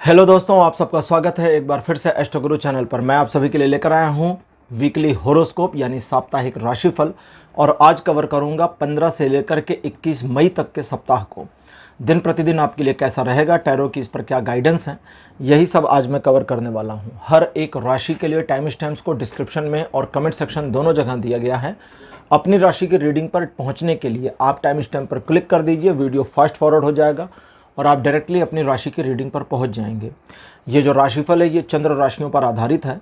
Hello दोस्तों, आप सबका स्वागत है एक बार फिर से एस्ट्रो गुरु चैनल पर। मैं आप सभी के लिए लेकर आया हूं वीकली होरोस्कोप यानी साप्ताहिक राशिफल। और आज कवर करूंगा 15 से लेकर के 21 मई तक के सप्ताह को। दिन प्रतिदिन आपके लिए कैसा रहेगा, टैरो की इस पर क्या गाइडेंस है, यही सब आज मैं कवर करने वाला हूं। हर एक राशि के लिए टाइम स्टैम्प्स को डिस्क्रिप्शन में और कमेंट सेक्शन दोनों जगह दिया गया है। अपनी राशि की रीडिंग पर पहुंचने के लिए आप टाइम स्टैम्प पर क्लिक कर दीजिए, वीडियो फास्ट फॉरवर्ड हो जाएगा और आप डायरेक्टली अपनी राशि की रीडिंग पर पहुंच जाएंगे। ये जो राशिफल है ये चंद्र राशियों पर आधारित है।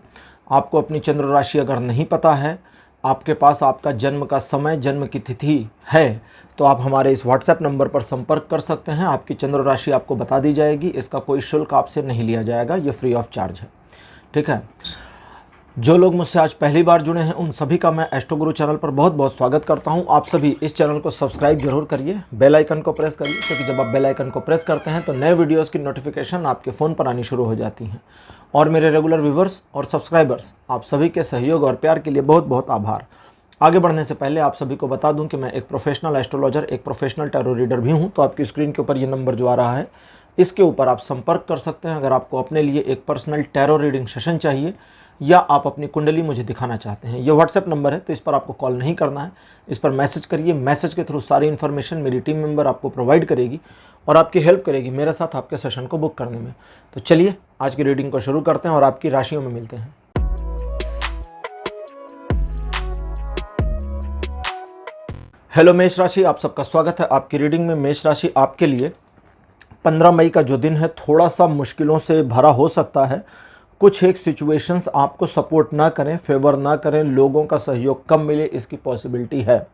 आपको अपनी चंद्र राशि अगर नहीं पता है, आपके पास आपका जन्म का समय, जन्म की तिथि है, तो आप हमारे इस व्हाट्सएप नंबर पर संपर्क कर सकते हैं। आपकी चंद्र राशि आपको बता दी जाएगी। इसका कोई शुल्क आपसे नहीं लिया जाएगा, ये फ्री ऑफ चार्ज है। ठीक है। जो लोग मुझसे आज पहली बार जुड़े हैं उन सभी का मैं एस्ट्रो गुरु चैनल पर बहुत बहुत स्वागत करता हूं। आप सभी इस चैनल को सब्सक्राइब जरूर करिए, बेल आइकन को प्रेस करिए, क्योंकि जब आप बेल आइकन को प्रेस करते हैं तो नए वीडियोस की नोटिफिकेशन आपके फ़ोन पर आनी शुरू हो जाती हैं। और मेरे रेगुलर व्यूवर्स और सब्सक्राइबर्स, आप सभी के सहयोग और प्यार के लिए बहुत बहुत आभार। आगे बढ़ने से पहले आप सभी को बता दूं कि मैं एक प्रोफेशनल एस्ट्रोलॉजर, एक प्रोफेशनल टैरो रीडर भी हूं। तो आपकी स्क्रीन के ऊपर ये नंबर जो आ रहा है, इसके ऊपर आप संपर्क कर सकते हैं अगर आपको अपने लिए एक पर्सनल टैरो रीडिंग सेशन चाहिए या आप अपनी कुंडली मुझे दिखाना चाहते हैं। ये व्हाट्सएप नंबर है, तो इस पर आपको कॉल नहीं करना है, इस पर मैसेज करिए। मैसेज के थ्रू सारी इन्फॉर्मेशन मेरी टीम मेंबर आपको प्रोवाइड करेगी और आपकी हेल्प करेगी मेरे साथ आपके सेशन को बुक करने में। तो चलिए आज की रीडिंग को शुरू करते हैं और आपकी राशियों में मिलते हैं। हेलो मेष राशि, आप सबका स्वागत है आपकी रीडिंग में। मेष राशि आपके लिए 15 मई का जो दिन है थोड़ा सा मुश्किलों से भरा हो सकता है। कुछ एक सिचुएशंस आपको सपोर्ट ना करें, फेवर ना करें, लोगों का सहयोग कम मिले, इसकी पॉसिबिलिटी है।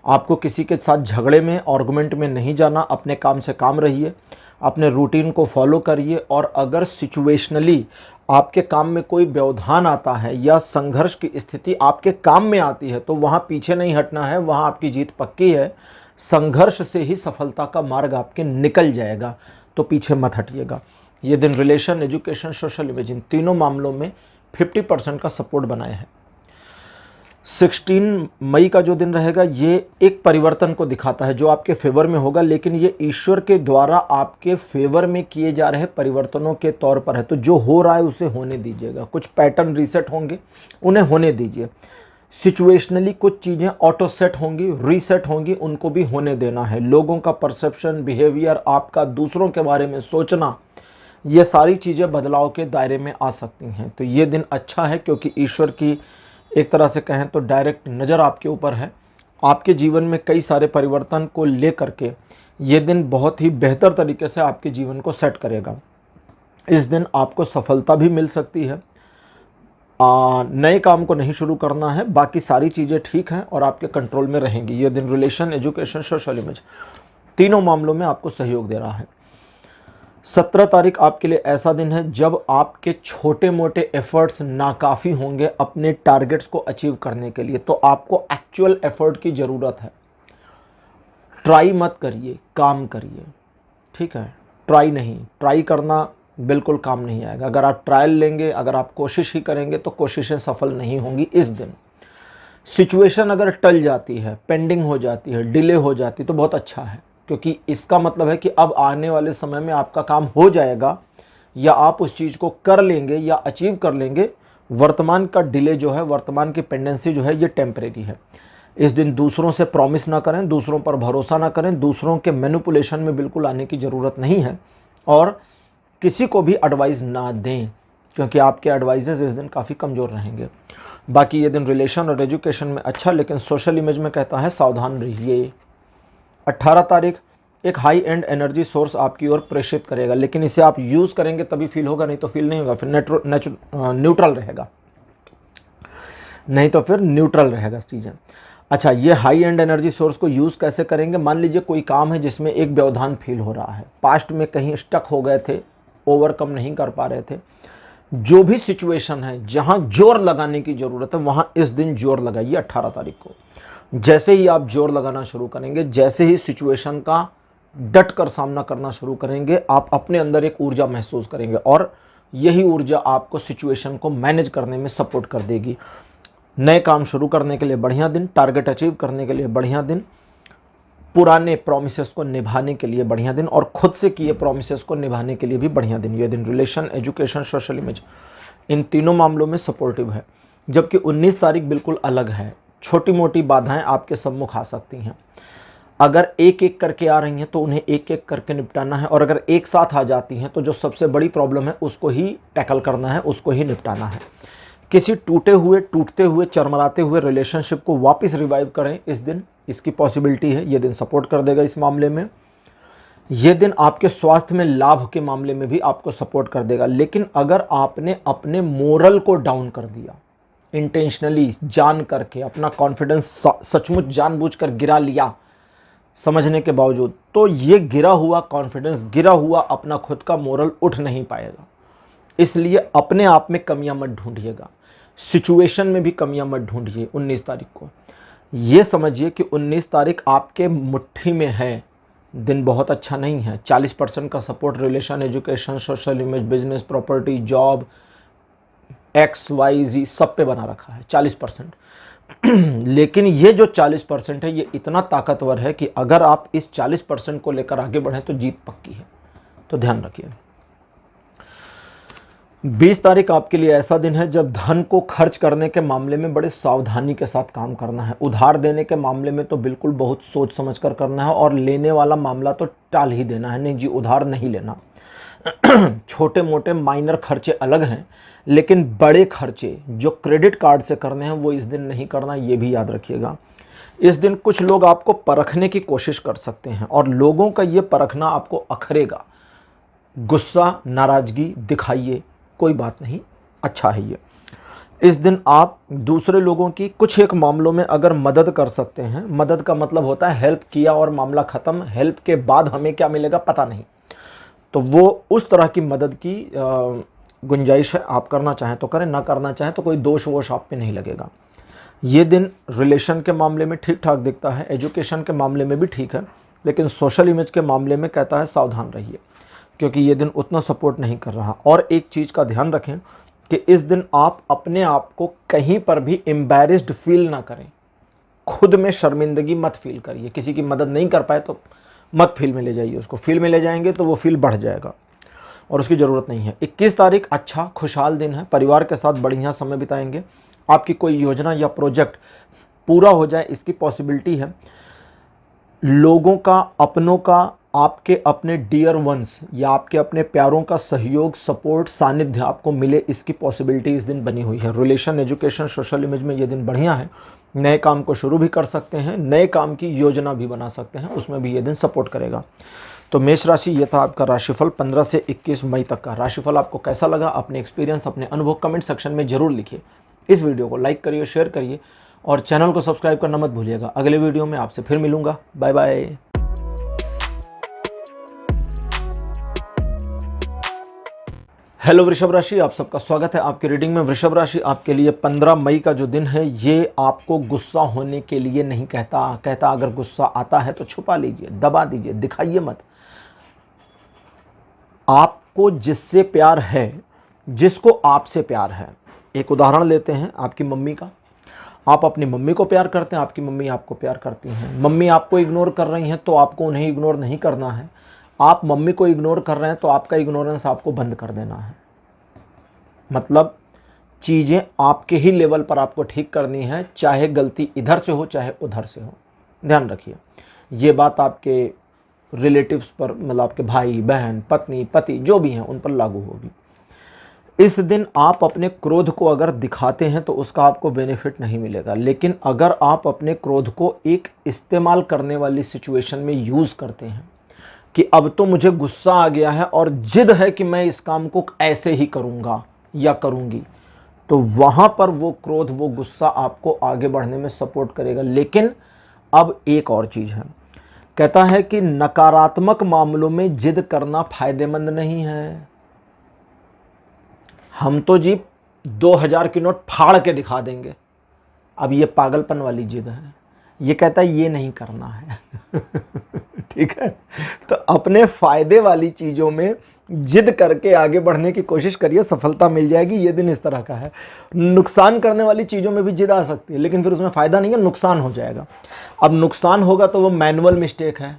आपको किसी के साथ झगड़े में, आर्गुमेंट में नहीं जाना। अपने काम से काम रहिए, अपने रूटीन को फॉलो करिए। और अगर सिचुएशनली आपके काम में कोई व्यवधान आता है या संघर्ष की स्थिति आपके काम में आती है तो वहाँ पीछे नहीं हटना है, वहाँ आपकी जीत पक्की है। संघर्ष से ही सफलता का मार्ग आपके निकल जाएगा, तो पीछे मत हटिएगा। ये दिन रिलेशन, एजुकेशन, सोशल इमेज, इन तीनों मामलों में 50% का सपोर्ट बनाए हैं। 16 मई का जो दिन रहेगा ये एक परिवर्तन को दिखाता है जो आपके फेवर में होगा, लेकिन ये ईश्वर के द्वारा आपके फेवर में किए जा रहे परिवर्तनों के तौर पर है। तो जो हो रहा है उसे होने दीजिएगा। कुछ पैटर्न रीसेट होंगे, उन्हें होने दीजिए। सिचुएशनली कुछ चीज़ें ऑटो सेट होंगी, रीसेट होंगी, उनको भी होने देना है। लोगों का परसेप्शन, बिहेवियर, आपका दूसरों के बारे में सोचना, ये सारी चीज़ें बदलाव के दायरे में आ सकती हैं। तो ये दिन अच्छा है क्योंकि ईश्वर की एक तरह से कहें तो डायरेक्ट नज़र आपके ऊपर है। आपके जीवन में कई सारे परिवर्तन को लेकर के ये दिन बहुत ही बेहतर तरीके से आपके जीवन को सेट करेगा। इस दिन आपको सफलता भी मिल सकती है। नए काम को नहीं शुरू करना है, बाकी सारी चीज़ें ठीक हैं और आपके कंट्रोल में रहेंगी। ये दिन रिलेशन, एजुकेशन, सोशल इमेज, तीनों मामलों में आपको सहयोग दे रहा है। 17 तारीख आपके लिए ऐसा दिन है जब आपके छोटे मोटे एफर्ट्स नाकाफ़ी होंगे अपने टारगेट्स को अचीव करने के लिए। तो आपको एक्चुअल एफर्ट की ज़रूरत है। ट्राई मत करिए, काम करिए। ठीक है, ट्राई करना बिल्कुल काम नहीं आएगा। अगर आप ट्रायल लेंगे, अगर आप कोशिश ही करेंगे तो कोशिशें सफल नहीं होंगी। इस दिन सिचुएशन अगर टल जाती है, पेंडिंग हो जाती है, डिले हो जाती है तो बहुत अच्छा है, क्योंकि इसका मतलब है कि अब आने वाले समय में आपका काम हो जाएगा या आप उस चीज़ को कर लेंगे या अचीव कर लेंगे। वर्तमान का डिले जो है, वर्तमान की पेंडेंसी जो है, ये टेम्परेरी है। इस दिन दूसरों से प्रॉमिस ना करें, दूसरों पर भरोसा ना करें, दूसरों के मैनिपुलेशन में बिल्कुल आने की ज़रूरत नहीं है। और किसी को भी एडवाइस ना दें, क्योंकि आपके एडवाइजेज इस दिन काफ़ी कमज़ोर रहेंगे। बाकी ये दिन रिलेशन और एजुकेशन में अच्छा, लेकिन सोशल इमेज में कहता है सावधान रहिए। 18 तारीख एक हाई एंड एनर्जी सोर्स आपकी ओर प्रेषित करेगा, लेकिन इसे आप यूज़ करेंगे तभी फील होगा, नहीं तो फील नहीं होगा। फिर न्यूट्रल रहेगा, नहीं तो फिर न्यूट्रल रहेगा चीज़ें। अच्छा, ये हाई एंड एनर्जी सोर्स को यूज़ कैसे करेंगे? मान लीजिए कोई काम है जिसमें एक व्यवधान फील हो रहा है, पास्ट में कहीं स्टक हो गए थे, ओवरकम नहीं कर पा रहे थे। जो भी सिचुएशन है जहाँ जोर लगाने की ज़रूरत है वहाँ इस दिन जोर लगाइए 18 तारीख को। जैसे ही आप जोर लगाना शुरू करेंगे, जैसे ही सिचुएशन का डट कर सामना करना शुरू करेंगे, आप अपने अंदर एक ऊर्जा महसूस करेंगे और यही ऊर्जा आपको सिचुएशन को मैनेज करने में सपोर्ट कर देगी। नए काम शुरू करने के लिए बढ़िया दिन, टारगेट अचीव करने के लिए बढ़िया दिन, पुराने प्रोमिसेस को निभाने के लिए बढ़िया दिन, और खुद से किए प्रोमिसेस को निभाने के लिए भी बढ़िया दिन। ये दिन रिलेशन, एजुकेशन, सोशल इमेज, इन तीनों मामलों में सपोर्टिव है। जबकि 19 तारीख बिल्कुल अलग है। छोटी मोटी बाधाएं आपके सम्मुख आ सकती हैं। अगर एक एक करके आ रही हैं तो उन्हें एक एक करके निपटाना है, और अगर एक साथ आ जाती हैं तो जो सबसे बड़ी प्रॉब्लम है उसको ही टैकल करना है, उसको ही निपटाना है। किसी टूटते हुए चरमराते हुए रिलेशनशिप को वापस रिवाइव करें इस दिन, इसकी पॉसिबिलिटी है। ये दिन सपोर्ट कर देगा इस मामले में। ये दिन आपके स्वास्थ्य में लाभ के मामले में भी आपको सपोर्ट कर देगा। लेकिन अगर आपने अपने मोरल को डाउन कर दिया, इंटेंशनली जान करके अपना कॉन्फिडेंस सचमुच जानबूझकर गिरा लिया समझने के बावजूद, तो ये गिरा हुआ कॉन्फिडेंस, गिरा हुआ अपना खुद का मोरल उठ नहीं पाएगा। इसलिए अपने आप में कमियां मत ढूंढिएगा, सिचुएशन में भी कमियां मत ढूंढिए। 19 तारीख को ये समझिए कि 19 तारीख आपके मुट्ठी में है। दिन बहुत अच्छा नहीं है। 40% का support relation, education, social image, business, property, job, XYZ सब पे बना रखा है 40%। लेकिन ये जो 40% है ये इतना ताकतवर है कि अगर आप इस 40% को लेकर आगे बढ़ें तो जीत पक्की है। तो ध्यान रखिए। 20 तारीख आपके लिए ऐसा दिन है जब धन को खर्च करने के मामले में बड़े सावधानी के साथ काम करना है। उधार देने के मामले में तो बिल्कुल बहुत सोच समझ कर करना है, और लेने वाला मामला तो टाल ही देना है। नहीं जी, उधार नहीं लेना। छोटे मोटे माइनर खर्चे अलग हैं, लेकिन बड़े खर्चे जो क्रेडिट कार्ड से करने हैं वो इस दिन नहीं करना, ये भी याद रखिएगा। इस दिन कुछ लोग आपको परखने की कोशिश कर सकते हैं, और लोगों का ये परखना आपको अखरेगा। गुस्सा, नाराजगी दिखाइए, कोई बात नहीं, अच्छा है ये। इस दिन आप दूसरे लोगों की कुछ एक मामलों में अगर मदद कर सकते हैं, मदद का मतलब होता है हेल्प किया और मामला ख़त्म, हेल्प के बाद हमें क्या मिलेगा पता नहीं, तो वो उस तरह की मदद की गुंजाइश है। आप करना चाहें तो करें, ना करना चाहें तो कोई दोष वोश आप पे नहीं लगेगा। ये दिन रिलेशन के मामले में ठीक ठाक दिखता है, एजुकेशन के मामले में भी ठीक है, लेकिन सोशल इमेज के मामले में कहता है सावधान रहिए, क्योंकि ये दिन उतना सपोर्ट नहीं कर रहा। और एक चीज़ का ध्यान रखें कि इस दिन आप अपने आप को कहीं पर भी एम्बैरेस्ड फील ना करें। खुद में शर्मिंदगी मत फील करिए। किसी की मदद नहीं कर पाए तो मत फील में ले जाइए उसको। फील में ले जाएंगे तो वो फील बढ़ जाएगा और उसकी ज़रूरत नहीं है। 21 तारीख अच्छा खुशहाल दिन है। परिवार के साथ बढ़िया समय बिताएंगे। आपकी कोई योजना या प्रोजेक्ट पूरा हो जाए इसकी पॉसिबिलिटी है। लोगों का, अपनों का, आपके अपने डियर वंस या आपके अपने प्यारों का सहयोग, सपोर्ट, सानिध्य आपको मिले, इसकी पॉसिबिलिटी इस दिन बनी हुई है। रिलेशन, एजुकेशन, सोशल इमेज में ये दिन बढ़िया है। नए काम को शुरू भी कर सकते हैं, नए काम की योजना भी बना सकते हैं, उसमें भी ये दिन सपोर्ट करेगा। तो मेष राशि, ये था आपका राशिफल 15 से 21 मई तक का। राशिफल आपको कैसा लगा, अपने एक्सपीरियंस, अपने अनुभव कमेंट सेक्शन में जरूर लिखिए। इस वीडियो को लाइक करिए, शेयर करिए और चैनल को सब्सक्राइब करना मत भूलिएगा। अगले वीडियो में आपसे फिर मिलूंगा। Bye bye. हेलो वृषभ राशि, आप सबका स्वागत है आपकी रीडिंग में। वृषभ राशि, आपके लिए 15 मई का जो दिन है ये आपको गुस्सा होने के लिए नहीं कहता अगर गुस्सा आता है तो छुपा लीजिए, दबा दीजिए, दिखाइए मत। आपको जिससे प्यार है, जिसको आपसे प्यार है, एक उदाहरण लेते हैं आपकी मम्मी का। आप अपनी मम्मी को प्यार करते हैं, आपकी मम्मी आपको प्यार करती हैं। मम्मी आपको इग्नोर कर रही हैं तो आपको उन्हें इग्नोर नहीं करना है। आप मम्मी को इग्नोर कर रहे हैं तो आपका इग्नोरेंस आपको बंद कर देना है। मतलब चीज़ें आपके ही लेवल पर आपको ठीक करनी है, चाहे गलती इधर से हो चाहे उधर से हो। ध्यान रखिए, ये बात आपके रिलेटिव्स पर, मतलब आपके भाई बहन, पत्नी, पति जो भी हैं उन पर लागू होगी। इस दिन आप अपने क्रोध को अगर दिखाते हैं तो उसका आपको बेनिफिट नहीं मिलेगा, लेकिन अगर आप अपने क्रोध को एक इस्तेमाल करने वाली सिचुएशन में यूज़ करते हैं कि अब तो मुझे गुस्सा आ गया है और जिद है कि मैं इस काम को ऐसे ही करूँगा या करूँगी, तो वहाँ पर वो क्रोध, वो गुस्सा आपको आगे बढ़ने में सपोर्ट करेगा। लेकिन अब एक और चीज़ है, कहता है कि नकारात्मक मामलों में जिद करना फायदेमंद नहीं है। हम तो जी 2000 की नोट फाड़ के दिखा देंगे, अब ये पागलपन वाली जिद है। ये कहता है ये नहीं करना है। ठीक है, तो अपने फायदे वाली चीज़ों में जिद करके आगे बढ़ने की कोशिश करिए, सफलता मिल जाएगी। ये दिन इस तरह का है। नुकसान करने वाली चीज़ों में भी जिद आ सकती है, लेकिन फिर उसमें फ़ायदा नहीं है, नुकसान हो जाएगा। अब नुकसान होगा तो वो मैनुअल मिस्टेक है,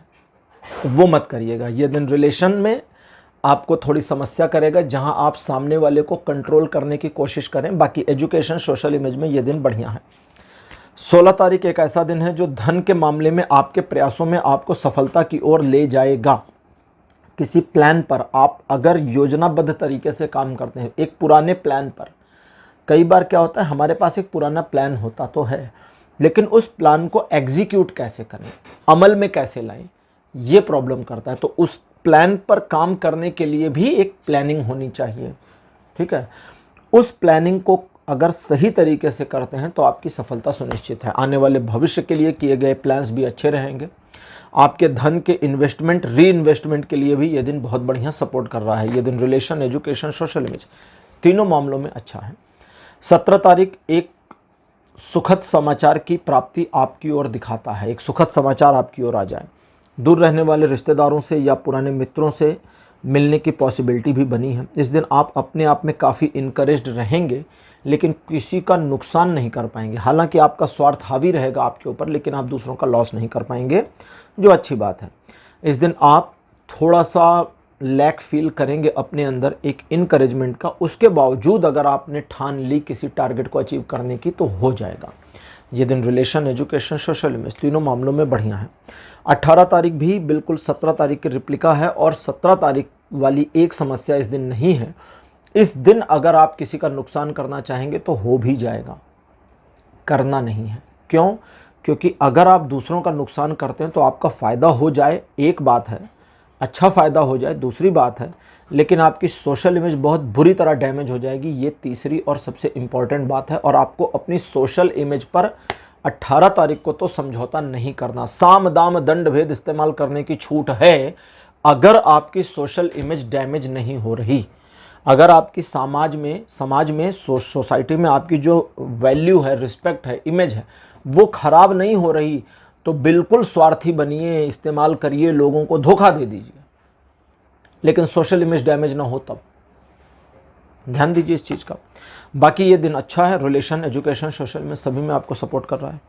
तो वो मत करिएगा। ये दिन रिलेशन में आपको थोड़ी समस्या करेगा, जहां आप सामने वाले को कंट्रोल करने की कोशिश करें। बाकी एजुकेशन, सोशल इमेज में ये दिन बढ़िया है। 16 तारीख एक ऐसा दिन है जो धन के मामले में आपके प्रयासों में आपको सफलता की ओर ले जाएगा। किसी प्लान पर आप अगर योजनाबद्ध तरीके से काम करते हैं, एक पुराने प्लान पर, कई बार क्या होता है हमारे पास एक पुराना प्लान होता तो है, लेकिन उस प्लान को एग्जीक्यूट कैसे करें, अमल में कैसे लाएं, ये प्रॉब्लम करता है। तो उस प्लान पर काम करने के लिए भी एक प्लानिंग होनी चाहिए, ठीक है। उस प्लानिंग को अगर सही तरीके से करते हैं तो आपकी सफलता सुनिश्चित है। आने वाले भविष्य के लिए किए गए प्लान्स भी अच्छे रहेंगे। आपके धन के इन्वेस्टमेंट, री इन्वेस्टमेंट के लिए भी ये दिन बहुत बढ़िया सपोर्ट कर रहा है। ये दिन रिलेशन, एजुकेशन, सोशल इमेज तीनों मामलों में अच्छा है। 17 तारीख एक सुखद समाचार की प्राप्ति आपकी ओर दिखाता है। एक सुखद समाचार आपकी ओर आ जाए, दूर रहने वाले रिश्तेदारों से या पुराने मित्रों से मिलने की पॉसिबिलिटी भी बनी है। इस दिन आप अपने आप में काफ़ी इनकरेज्ड रहेंगे, लेकिन किसी का नुकसान नहीं कर पाएंगे। हालांकि आपका स्वार्थ हावी रहेगा आपके ऊपर, लेकिन आप दूसरों का लॉस नहीं कर पाएंगे, जो अच्छी बात है। इस दिन आप थोड़ा सा लैक फील करेंगे अपने अंदर एक इनकरेजमेंट का, उसके बावजूद अगर आपने ठान ली किसी टारगेट को अचीव करने की तो हो जाएगा। ये दिन रिलेशन, एजुकेशन, सोशल इमेज तीनों मामलों में बढ़िया है। 18 तारीख भी बिल्कुल 17 तारीख की रिप्लिका है, और 17 तारीख वाली एक समस्या इस दिन नहीं है। इस दिन अगर आप किसी का नुकसान करना चाहेंगे तो हो भी जाएगा, करना नहीं है। क्यों? क्योंकि अगर आप दूसरों का नुकसान करते हैं तो आपका फ़ायदा हो जाए एक बात है, अच्छा फ़ायदा हो जाए दूसरी बात है, लेकिन आपकी सोशल इमेज बहुत बुरी तरह डैमेज हो जाएगी, ये तीसरी और सबसे इम्पॉर्टेंट बात है। और आपको अपनी सोशल इमेज पर 18 तारीख को तो समझौता नहीं करना। साम दाम दंड भेद इस्तेमाल करने की छूट है अगर आपकी सोशल इमेज डैमेज नहीं हो रही। अगर आपकी समाज में सोसाइटी में आपकी जो वैल्यू है, रिस्पेक्ट है, इमेज है, वो खराब नहीं हो रही, तो बिल्कुल स्वार्थी बनिए, इस्तेमाल करिए, लोगों को धोखा दे दीजिए, लेकिन सोशल इमेज डैमेज ना हो तब ध्यान दीजिए इस चीज़ का। बाकी ये दिन अच्छा है, रिलेशन, एजुकेशन, सोशल में सभी में आपको सपोर्ट कर रहा है।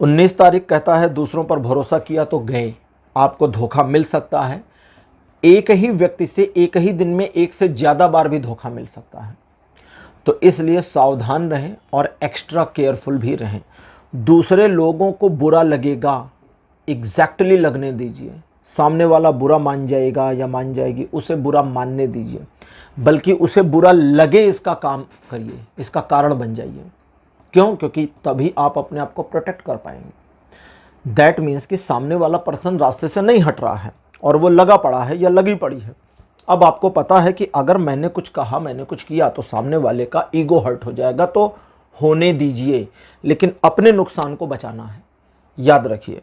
19 तारीख कहता है दूसरों पर भरोसा किया तो गए, आपको धोखा मिल सकता है। एक ही व्यक्ति से एक ही दिन में एक से ज़्यादा बार भी धोखा मिल सकता है, तो इसलिए सावधान रहें और एक्स्ट्रा केयरफुल भी रहें। दूसरे लोगों को बुरा लगेगा, एग्जैक्टली लगने दीजिए। सामने वाला बुरा मान जाएगा या मान जाएगी, उसे बुरा मानने दीजिए, बल्कि उसे बुरा लगे इसका काम करिए, इसका कारण बन जाइए। क्यों? क्योंकि तभी आप अपने आप को प्रोटेक्ट कर पाएंगे। दैट मीन्स कि सामने वाला पर्सन रास्ते से नहीं हट रहा है और वो लगा पड़ा है या लगी पड़ी है। अब आपको पता है कि अगर मैंने कुछ कहा, मैंने कुछ किया तो सामने वाले का ईगो हर्ट हो जाएगा, तो होने दीजिए, लेकिन अपने नुकसान को बचाना है, याद रखिए।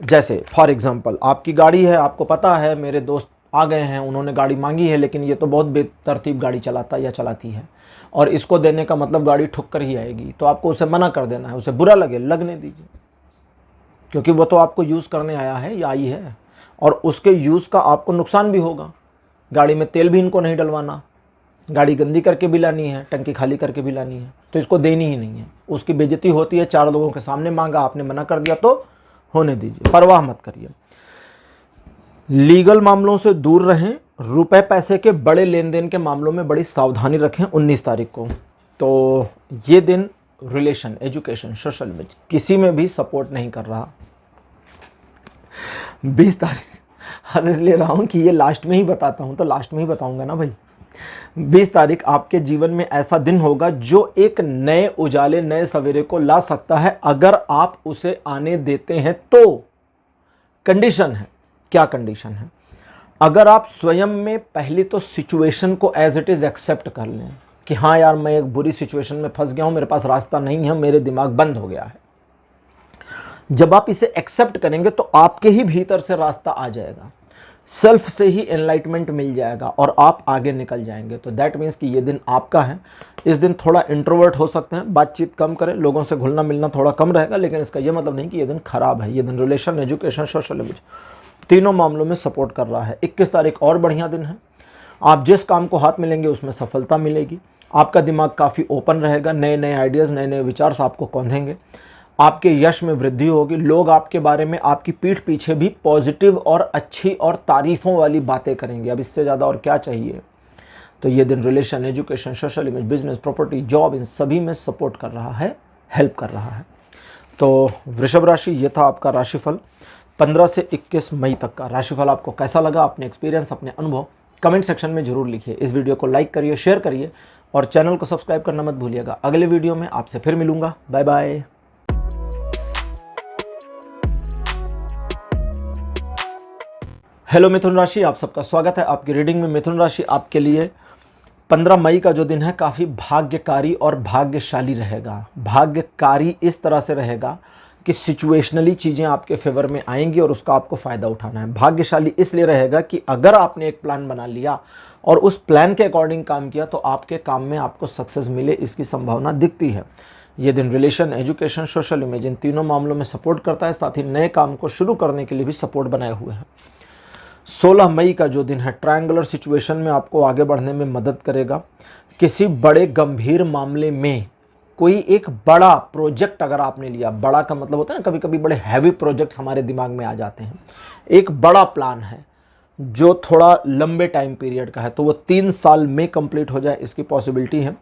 जैसे फॉर एग्जांपल आपकी गाड़ी है, आपको पता है मेरे दोस्त आ गए हैं, उन्होंने गाड़ी मांगी है, लेकिन ये तो बहुत बेतरतीब गाड़ी चलाता या चलाती है और इसको देने का मतलब गाड़ी ठुक कर ही आएगी, तो आपको उसे मना कर देना है। उसे बुरा लगे, लगने दीजिए, क्योंकि वो तो आपको यूज़ करने आया है या आई है, और उसके यूज़ का आपको नुकसान भी होगा। गाड़ी में तेल भी इनको नहीं डलवाना, गाड़ी गंदी करके भी लानी है, टंकी खाली करके भी लानी है, तो इसको देनी ही नहीं है। उसकी बेइज्जती होती है, 4 लोगों के सामने मांगा, आपने मना कर दिया, तो होने दीजिए, परवाह मत करिए। लीगल मामलों से दूर रहें, रुपए पैसे के बड़े लेन देन के मामलों में बड़ी सावधानी रखें 19 तारीख को। तो ये दिन रिलेशन, एजुकेशन, सोशल में किसी में भी सपोर्ट नहीं कर रहा। 20 तारीख हर इसलिए रहा हूँ कि ये लास्ट में ही बताता हूँ, तो लास्ट में ही बताऊंगा ना भाई। 20 तारीख आपके जीवन में ऐसा दिन होगा जो एक नए उजाले, नए सवेरे को ला सकता है, अगर आप उसे आने देते हैं तो। कंडीशन है, क्या कंडीशन है? अगर आप स्वयं में पहली तो सिचुएशन को एज इट इज़ एक्सेप्ट कर लें कि हाँ यार, मैं एक बुरी सिचुएशन में फंस गया हूँ, मेरे पास रास्ता नहीं है, मेरे दिमाग बंद हो गया है। जब आप इसे एक्सेप्ट करेंगे तो आपके ही भीतर से रास्ता आ जाएगा, सेल्फ से ही एनलाइटमेंट मिल जाएगा और आप आगे निकल जाएंगे। तो दैट मीन्स कि ये दिन आपका है। इस दिन थोड़ा इंट्रोवर्ट हो सकते हैं, बातचीत कम करें, लोगों से घुलना मिलना थोड़ा कम रहेगा, लेकिन इसका ये मतलब नहीं कि ये दिन खराब है। ये दिन रिलेशन, एजुकेशन, सोशल इमेज तीनों मामलों में सपोर्ट कर रहा है। 21 तारीख और बढ़िया दिन है। आप जिस काम को हाथ में लेंगे उसमें सफलता मिलेगी। आपका दिमाग काफ़ी ओपन रहेगा, नए नए आइडियाज़, नए नए विचार आपको कौंधेंगे। आपके यश में वृद्धि होगी। लोग आपके बारे में आपकी पीठ पीछे भी पॉजिटिव और अच्छी और तारीफ़ों वाली बातें करेंगे। अब इससे ज़्यादा और क्या चाहिए। तो ये दिन relation, education, social image, business, property, job, इन सभी में सपोर्ट कर रहा है, हेल्प कर रहा है। तो वृषभ राशि, ये था आपका राशिफल 15 से 21 मई तक का। राशिफल आपको कैसा लगा, अपने एक्सपीरियंस, अपने अनुभव कमेंट सेक्शन में जरूर लिखिए। इस वीडियो को लाइक करिए, शेयर करिए और चैनल को सब्सक्राइब करना मत भूलिएगा। अगले वीडियो में आपसे फिर मिलूंगा। Bye bye. हेलो मिथुन राशि, आप सबका स्वागत है आपकी रीडिंग में। मिथुन राशि आपके लिए 15 मई का जो दिन है काफ़ी भाग्यकारी और भाग्यशाली रहेगा। भाग्यकारी इस तरह से रहेगा कि सिचुएशनली चीज़ें आपके फेवर में आएंगी और उसका आपको फ़ायदा उठाना है। भाग्यशाली इसलिए रहेगा कि अगर आपने एक प्लान बना लिया और उस प्लान के अकॉर्डिंग काम किया तो आपके काम में आपको सक्सेस मिले, इसकी संभावना दिखती है। ये दिन रिलेशन, एजुकेशन, सोशल इमेज, इन तीनों मामलों में सपोर्ट करता है। साथ ही नए काम को शुरू करने के लिए भी सपोर्ट बनाए हुए हैं। 16 मई का जो दिन है ट्रायंगुलर सिचुएशन में आपको आगे बढ़ने में मदद करेगा। किसी बड़े गंभीर मामले में कोई एक बड़ा प्रोजेक्ट अगर आपने लिया, बड़ा का मतलब होता है ना, कभी कभी बड़े हैवी प्रोजेक्ट्स हमारे दिमाग में आ जाते हैं। एक बड़ा प्लान है जो थोड़ा लंबे टाइम पीरियड का है, तो वो 3 साल में कंप्लीट हो जाए, इसकी पॉसिबिलिटी है।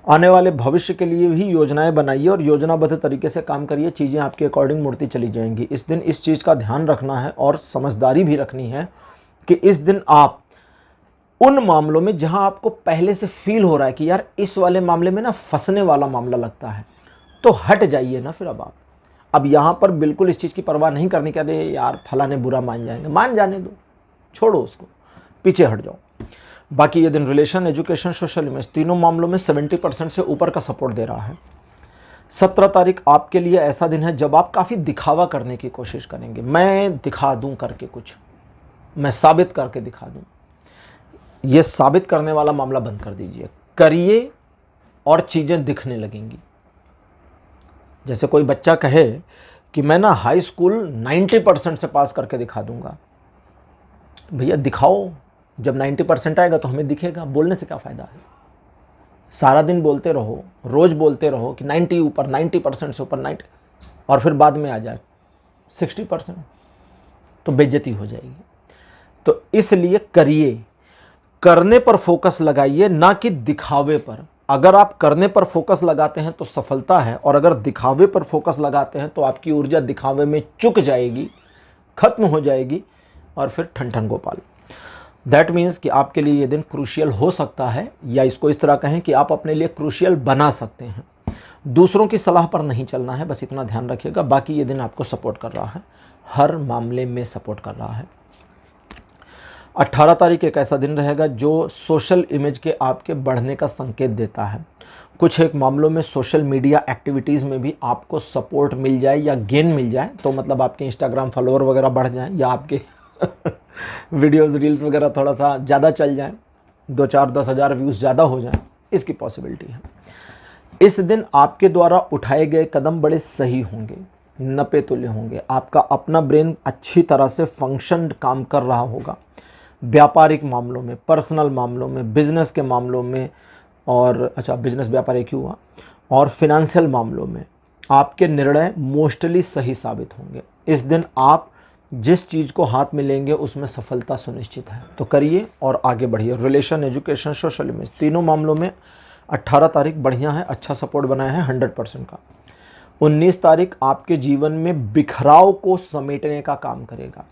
आने वाले भविष्य के लिए भी योजनाएं बनाइए और योजनाबद्ध तरीके से काम करिए, चीज़ें आपके अकॉर्डिंग मुड़ती चली जाएंगी। इस दिन इस चीज़ का ध्यान रखना है और समझदारी भी रखनी है कि इस दिन आप उन मामलों में जहां आपको पहले से फील हो रहा है कि यार इस वाले मामले में ना फंसने वाला मामला लगता है, तो हट जाइए ना। फिर अब यहां पर बिल्कुल इस चीज़ की परवाह नहीं करनी कि अरे यार फला ने बुरा मान जाएंगे, मान जाने दो, छोड़ो उसको, पीछे हट जाओ। बाकी ये दिन रिलेशन, एजुकेशन, सोशल इमेज, तीनों मामलों में 70% से ऊपर का सपोर्ट दे रहा है। 17 तारीख आपके लिए ऐसा दिन है जब आप काफ़ी दिखावा करने की कोशिश करेंगे। मैं दिखा दूं करके कुछ, मैं साबित करके दिखा दूं। ये साबित करने वाला मामला बंद कर दीजिए, करिए और चीज़ें दिखने लगेंगी। जैसे कोई बच्चा कहे कि मैं ना हाई स्कूल 90% से पास करके दिखा दूंगा। भैया दिखाओ, जब 90% आएगा तो हमें दिखेगा। बोलने से क्या फ़ायदा है। सारा दिन बोलते रहो, रोज़ बोलते रहो कि 90 ऊपर, 90% से ऊपर 90, और फिर बाद में आ जाए 60%, तो बेइज्जती हो जाएगी। तो इसलिए करिए, करने पर फोकस लगाइए, ना कि दिखावे पर। अगर आप करने पर फोकस लगाते हैं तो सफलता है, और अगर दिखावे पर फोकस लगाते हैं तो आपकी ऊर्जा दिखावे में चुक जाएगी, खत्म हो जाएगी, और फिर ठन ठन गोपाल। दैट मीन्स कि आपके लिए ये दिन क्रूशियल हो सकता है, या इसको इस तरह कहें कि आप अपने लिए क्रूशियल बना सकते हैं। दूसरों की सलाह पर नहीं चलना है, बस इतना ध्यान रखिएगा। बाकी ये दिन आपको सपोर्ट कर रहा है, हर मामले में सपोर्ट कर रहा है। 18 तारीख एक ऐसा दिन रहेगा जो सोशल इमेज के आपके बढ़ने का संकेत देता है। कुछ एक मामलों में सोशल मीडिया एक्टिविटीज़ में भी आपको सपोर्ट मिल जाए या गेन मिल जाए, तो मतलब आपके इंस्टाग्राम फॉलोअर वगैरह बढ़ जाएं, या आपके वीडियोज़, रील्स वगैरह थोड़ा सा ज़्यादा चल जाएं, 2-4-10 हज़ार व्यूज़ ज़्यादा हो जाएं, इसकी पॉसिबिलिटी है। इस दिन आपके द्वारा उठाए गए कदम बड़े सही होंगे, नपे तुल्य होंगे। आपका अपना ब्रेन अच्छी तरह से फंक्शन काम कर रहा होगा। व्यापारिक मामलों में, पर्सनल मामलों में, बिजनेस के मामलों में, और अच्छा बिजनेस व्यापार एक ही हुआ, और फिनेंशियल मामलों में आपके निर्णय मोस्टली सही साबित होंगे। इस दिन आप जिस चीज़ को हाथ में लेंगे उसमें सफलता सुनिश्चित है, तो करिए और आगे बढ़िए। रिलेशन, एजुकेशन, सोशल इमेज, तीनों मामलों में 18 तारीख बढ़िया है, अच्छा सपोर्ट बनाया है 100% का। 19 तारीख आपके जीवन में बिखराव को समेटने का काम करेगा।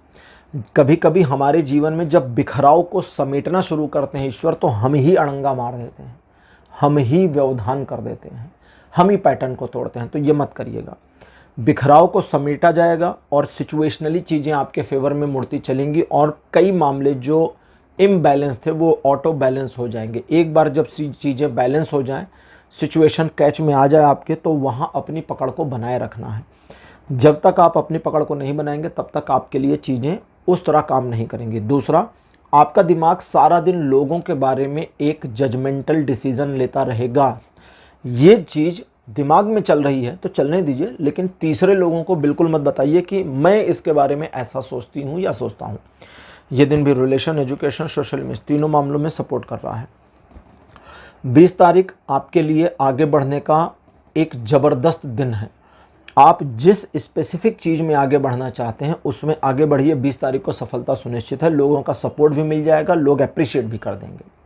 कभी कभी हमारे जीवन में जब बिखराव को समेटना शुरू करते हैं ईश्वर, तो हम ही अड़ंगा मार देते हैं, हम ही व्यवधान कर देते हैं, हम ही पैटर्न को तोड़ते हैं। तो ये मत करिएगा। बिखराव को समेटा जाएगा और सिचुएशनली चीज़ें आपके फेवर में मुड़ती चलेंगी, और कई मामले जो इम्बैलेंस थे वो ऑटो बैलेंस हो जाएंगे। एक बार जब चीज़ें बैलेंस हो जाएं, सिचुएशन कैच में आ जाए आपके, तो वहाँ अपनी पकड़ को बनाए रखना है। जब तक आप अपनी पकड़ को नहीं बनाएंगे तब तक आपके लिए चीज़ें उस तरह काम नहीं करेंगी। दूसरा, आपका दिमाग सारा दिन लोगों के बारे में एक जजमेंटल डिसीजन लेता रहेगा। ये चीज़ दिमाग में चल रही है तो चलने दीजिए, लेकिन तीसरे लोगों को बिल्कुल मत बताइए कि मैं इसके बारे में ऐसा सोचती हूँ या सोचता हूँ। ये दिन भी रिलेशन, एजुकेशन, सोशल इमेज तीनों मामलों में सपोर्ट कर रहा है। 20 तारीख आपके लिए आगे बढ़ने का एक ज़बरदस्त दिन है। आप जिस स्पेसिफिक चीज़ में आगे बढ़ना चाहते हैं उसमें आगे बढ़िए। 20 तारीख को सफलता सुनिश्चित है, लोगों का सपोर्ट भी मिल जाएगा, लोग अप्रिशिएट भी कर देंगे।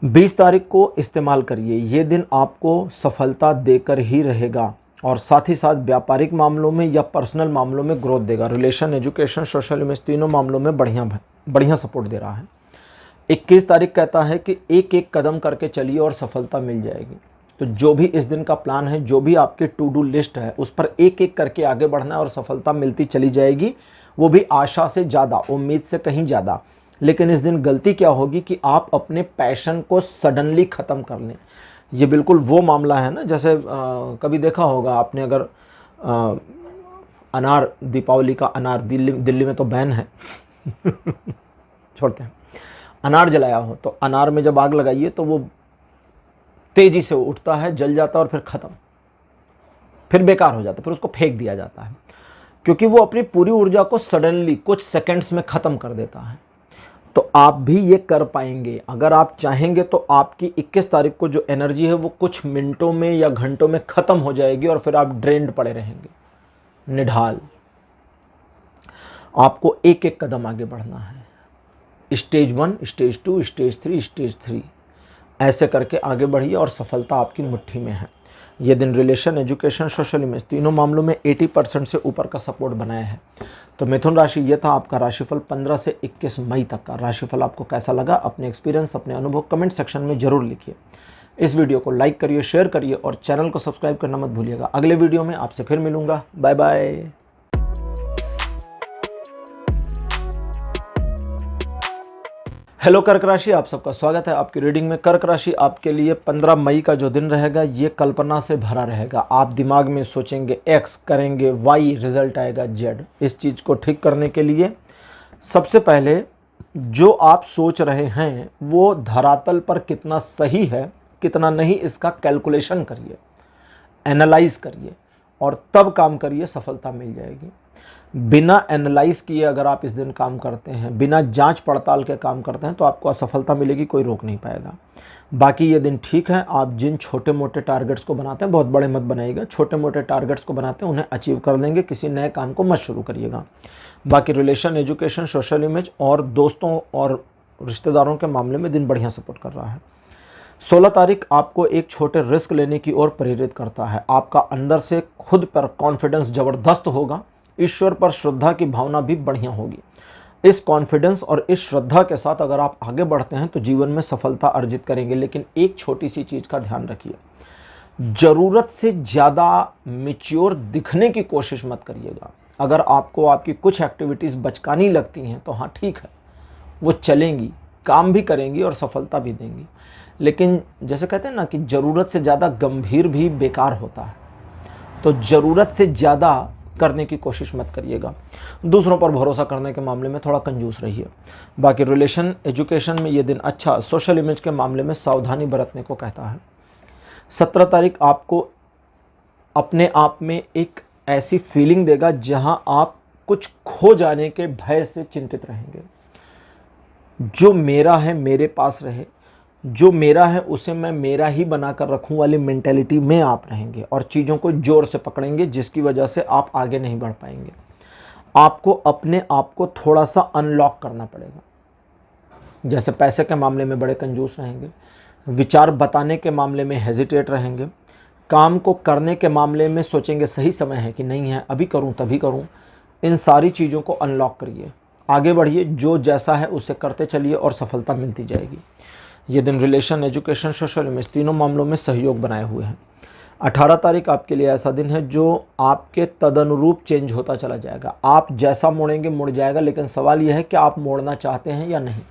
20 तारीख को इस्तेमाल करिए, ये दिन आपको सफलता देकर ही रहेगा और साथ ही साथ व्यापारिक मामलों में या पर्सनल मामलों में ग्रोथ देगा। रिलेशन, एजुकेशन, सोशल इमेज तीनों मामलों में बढ़िया सपोर्ट दे रहा है। 21 तारीख कहता है कि एक एक कदम करके चलिए और सफलता मिल जाएगी। तो जो भी इस दिन का प्लान है, जो भी आपकी टू डू लिस्ट है, उस पर एक एक करके आगे बढ़ना है और सफलता मिलती चली जाएगी, वो भी आशा से ज़्यादा, उम्मीद से कहीं ज़्यादा। लेकिन इस दिन गलती क्या होगी कि आप अपने पैशन को सडनली ख़त्म कर लें। ये बिल्कुल वो मामला है ना, जैसे कभी देखा होगा आपने, अगर अनार, दीपावली का अनार, दिल्ली में तो बैन है छोड़ते हैं, अनार जलाया हो तो अनार में जब आग लगाइए तो वो तेज़ी से उठता है, जल जाता है और फिर ख़त्म, फिर बेकार हो जाता है, फिर उसको फेंक दिया जाता है, क्योंकि वो अपनी पूरी ऊर्जा को सडनली कुछ सेकंड्स में ख़त्म कर देता है। तो आप भी ये कर पाएंगे अगर आप चाहेंगे। तो आपकी 21 तारीख को जो एनर्जी है वो कुछ मिनटों में या घंटों में ख़त्म हो जाएगी और फिर आप ड्रेन्ड पड़े रहेंगे, निढाल। आपको एक एक कदम आगे बढ़ना है, स्टेज 1, स्टेज 2, स्टेज 3, स्टेज 3, ऐसे करके आगे बढ़िए और सफलता आपकी मुट्ठी में है। ये दिन रिलेशन, एजुकेशन, सोशल इमेज तीनों मामलों में 80% से ऊपर का सपोर्ट बनाया है। तो मिथुन राशि, ये था आपका राशिफल 15 से 21 मई तक का। राशिफल आपको कैसा लगा, अपने एक्सपीरियंस, अपने अनुभव कमेंट सेक्शन में ज़रूर लिखिए। इस वीडियो को लाइक करिए, शेयर करिए और चैनल को सब्सक्राइब करना मत भूलिएगा। अगले वीडियो में आपसे फिर मिलूँगा। Bye bye. हेलो कर्क राशि, आप सबका स्वागत है आपकी रीडिंग में। कर्क राशि आपके लिए 15 मई का जो दिन रहेगा ये कल्पना से भरा रहेगा। आप दिमाग में सोचेंगे X, करेंगे Y, रिजल्ट आएगा Z। इस चीज़ को ठीक करने के लिए सबसे पहले जो आप सोच रहे हैं वो धरातल पर कितना सही है कितना नहीं, इसका कैलकुलेशन करिए, एनालाइज करिए और तब काम करिए, सफलता मिल जाएगी। बिना एनालाइज किए अगर आप इस दिन काम करते हैं, बिना जांच पड़ताल के काम करते हैं तो आपको असफलता मिलेगी, कोई रोक नहीं पाएगा। बाकी ये दिन ठीक है। आप जिन छोटे मोटे टारगेट्स को बनाते हैं, बहुत बड़े मत बनाइएगा, छोटे मोटे टारगेट्स को बनाते हैं उन्हें अचीव कर लेंगे। किसी नए काम को मत शुरू करिएगा। बाकी रिलेशन, एजुकेशन, सोशल इमेज और दोस्तों और रिश्तेदारों के मामले में दिन बढ़िया सपोर्ट कर रहा है। 16 तारीख आपको एक छोटे रिस्क लेने की ओर प्रेरित करता है। आपका अंदर से खुद पर कॉन्फिडेंस ज़बरदस्त होगा। ईश्वर पर श्रद्धा की भावना भी बढ़िया होगी। इस कॉन्फिडेंस और इस श्रद्धा के साथ अगर आप आगे बढ़ते हैं तो जीवन में सफलता अर्जित करेंगे। लेकिन एक छोटी सी चीज़ का ध्यान रखिए, ज़रूरत से ज़्यादा मैच्योर दिखने की कोशिश मत करिएगा। अगर आपको आपकी कुछ एक्टिविटीज़ बचकानी लगती हैं तो हाँ ठीक है, वो चलेंगी, काम भी करेंगी और सफलता भी देंगी। लेकिन जैसे कहते हैं ना कि ज़रूरत से ज़्यादा गंभीर भी बेकार होता है, तो ज़रूरत से ज़्यादा करने की कोशिश मत करिएगा। दूसरों पर भरोसा करने के मामले में थोड़ा कंजूस रहिए। बाकी रिलेशन, एजुकेशन में ये दिन अच्छा। सोशल इमेज के मामले में सावधानी बरतने को कहता है। 17 तारीख आपको अपने आप में एक ऐसी फीलिंग देगा जहां आप कुछ खो जाने के भय से चिंतित रहेंगे। जो मेरा है मेरे पास रहे, जो मेरा है उसे मैं मेरा ही बनाकर रखूं वाली मेंटेलिटी में आप रहेंगे और चीज़ों को जोर से पकड़ेंगे, जिसकी वजह से आप आगे नहीं बढ़ पाएंगे। आपको अपने आप को थोड़ा सा अनलॉक करना पड़ेगा। जैसे पैसे के मामले में बड़े कंजूस रहेंगे, विचार बताने के मामले में हेजिटेट रहेंगे, काम को करने के मामले में सोचेंगे सही समय है कि नहीं है, अभी करूं तभी करूं। इन सारी चीज़ों को अनलॉक करिए, आगे बढ़िए, जो जैसा है उसे करते चलिए और सफलता मिलती जाएगी। ये दिन रिलेशन, एजुकेशन, सोशल इमेज तीनों मामलों में सहयोग बनाए हुए हैं। 18 तारीख आपके लिए ऐसा दिन है जो आपके तदनुरूप चेंज होता चला जाएगा। आप जैसा मोड़ेंगे मुड़ जाएगा, लेकिन सवाल यह है कि आप मोड़ना चाहते हैं या नहीं।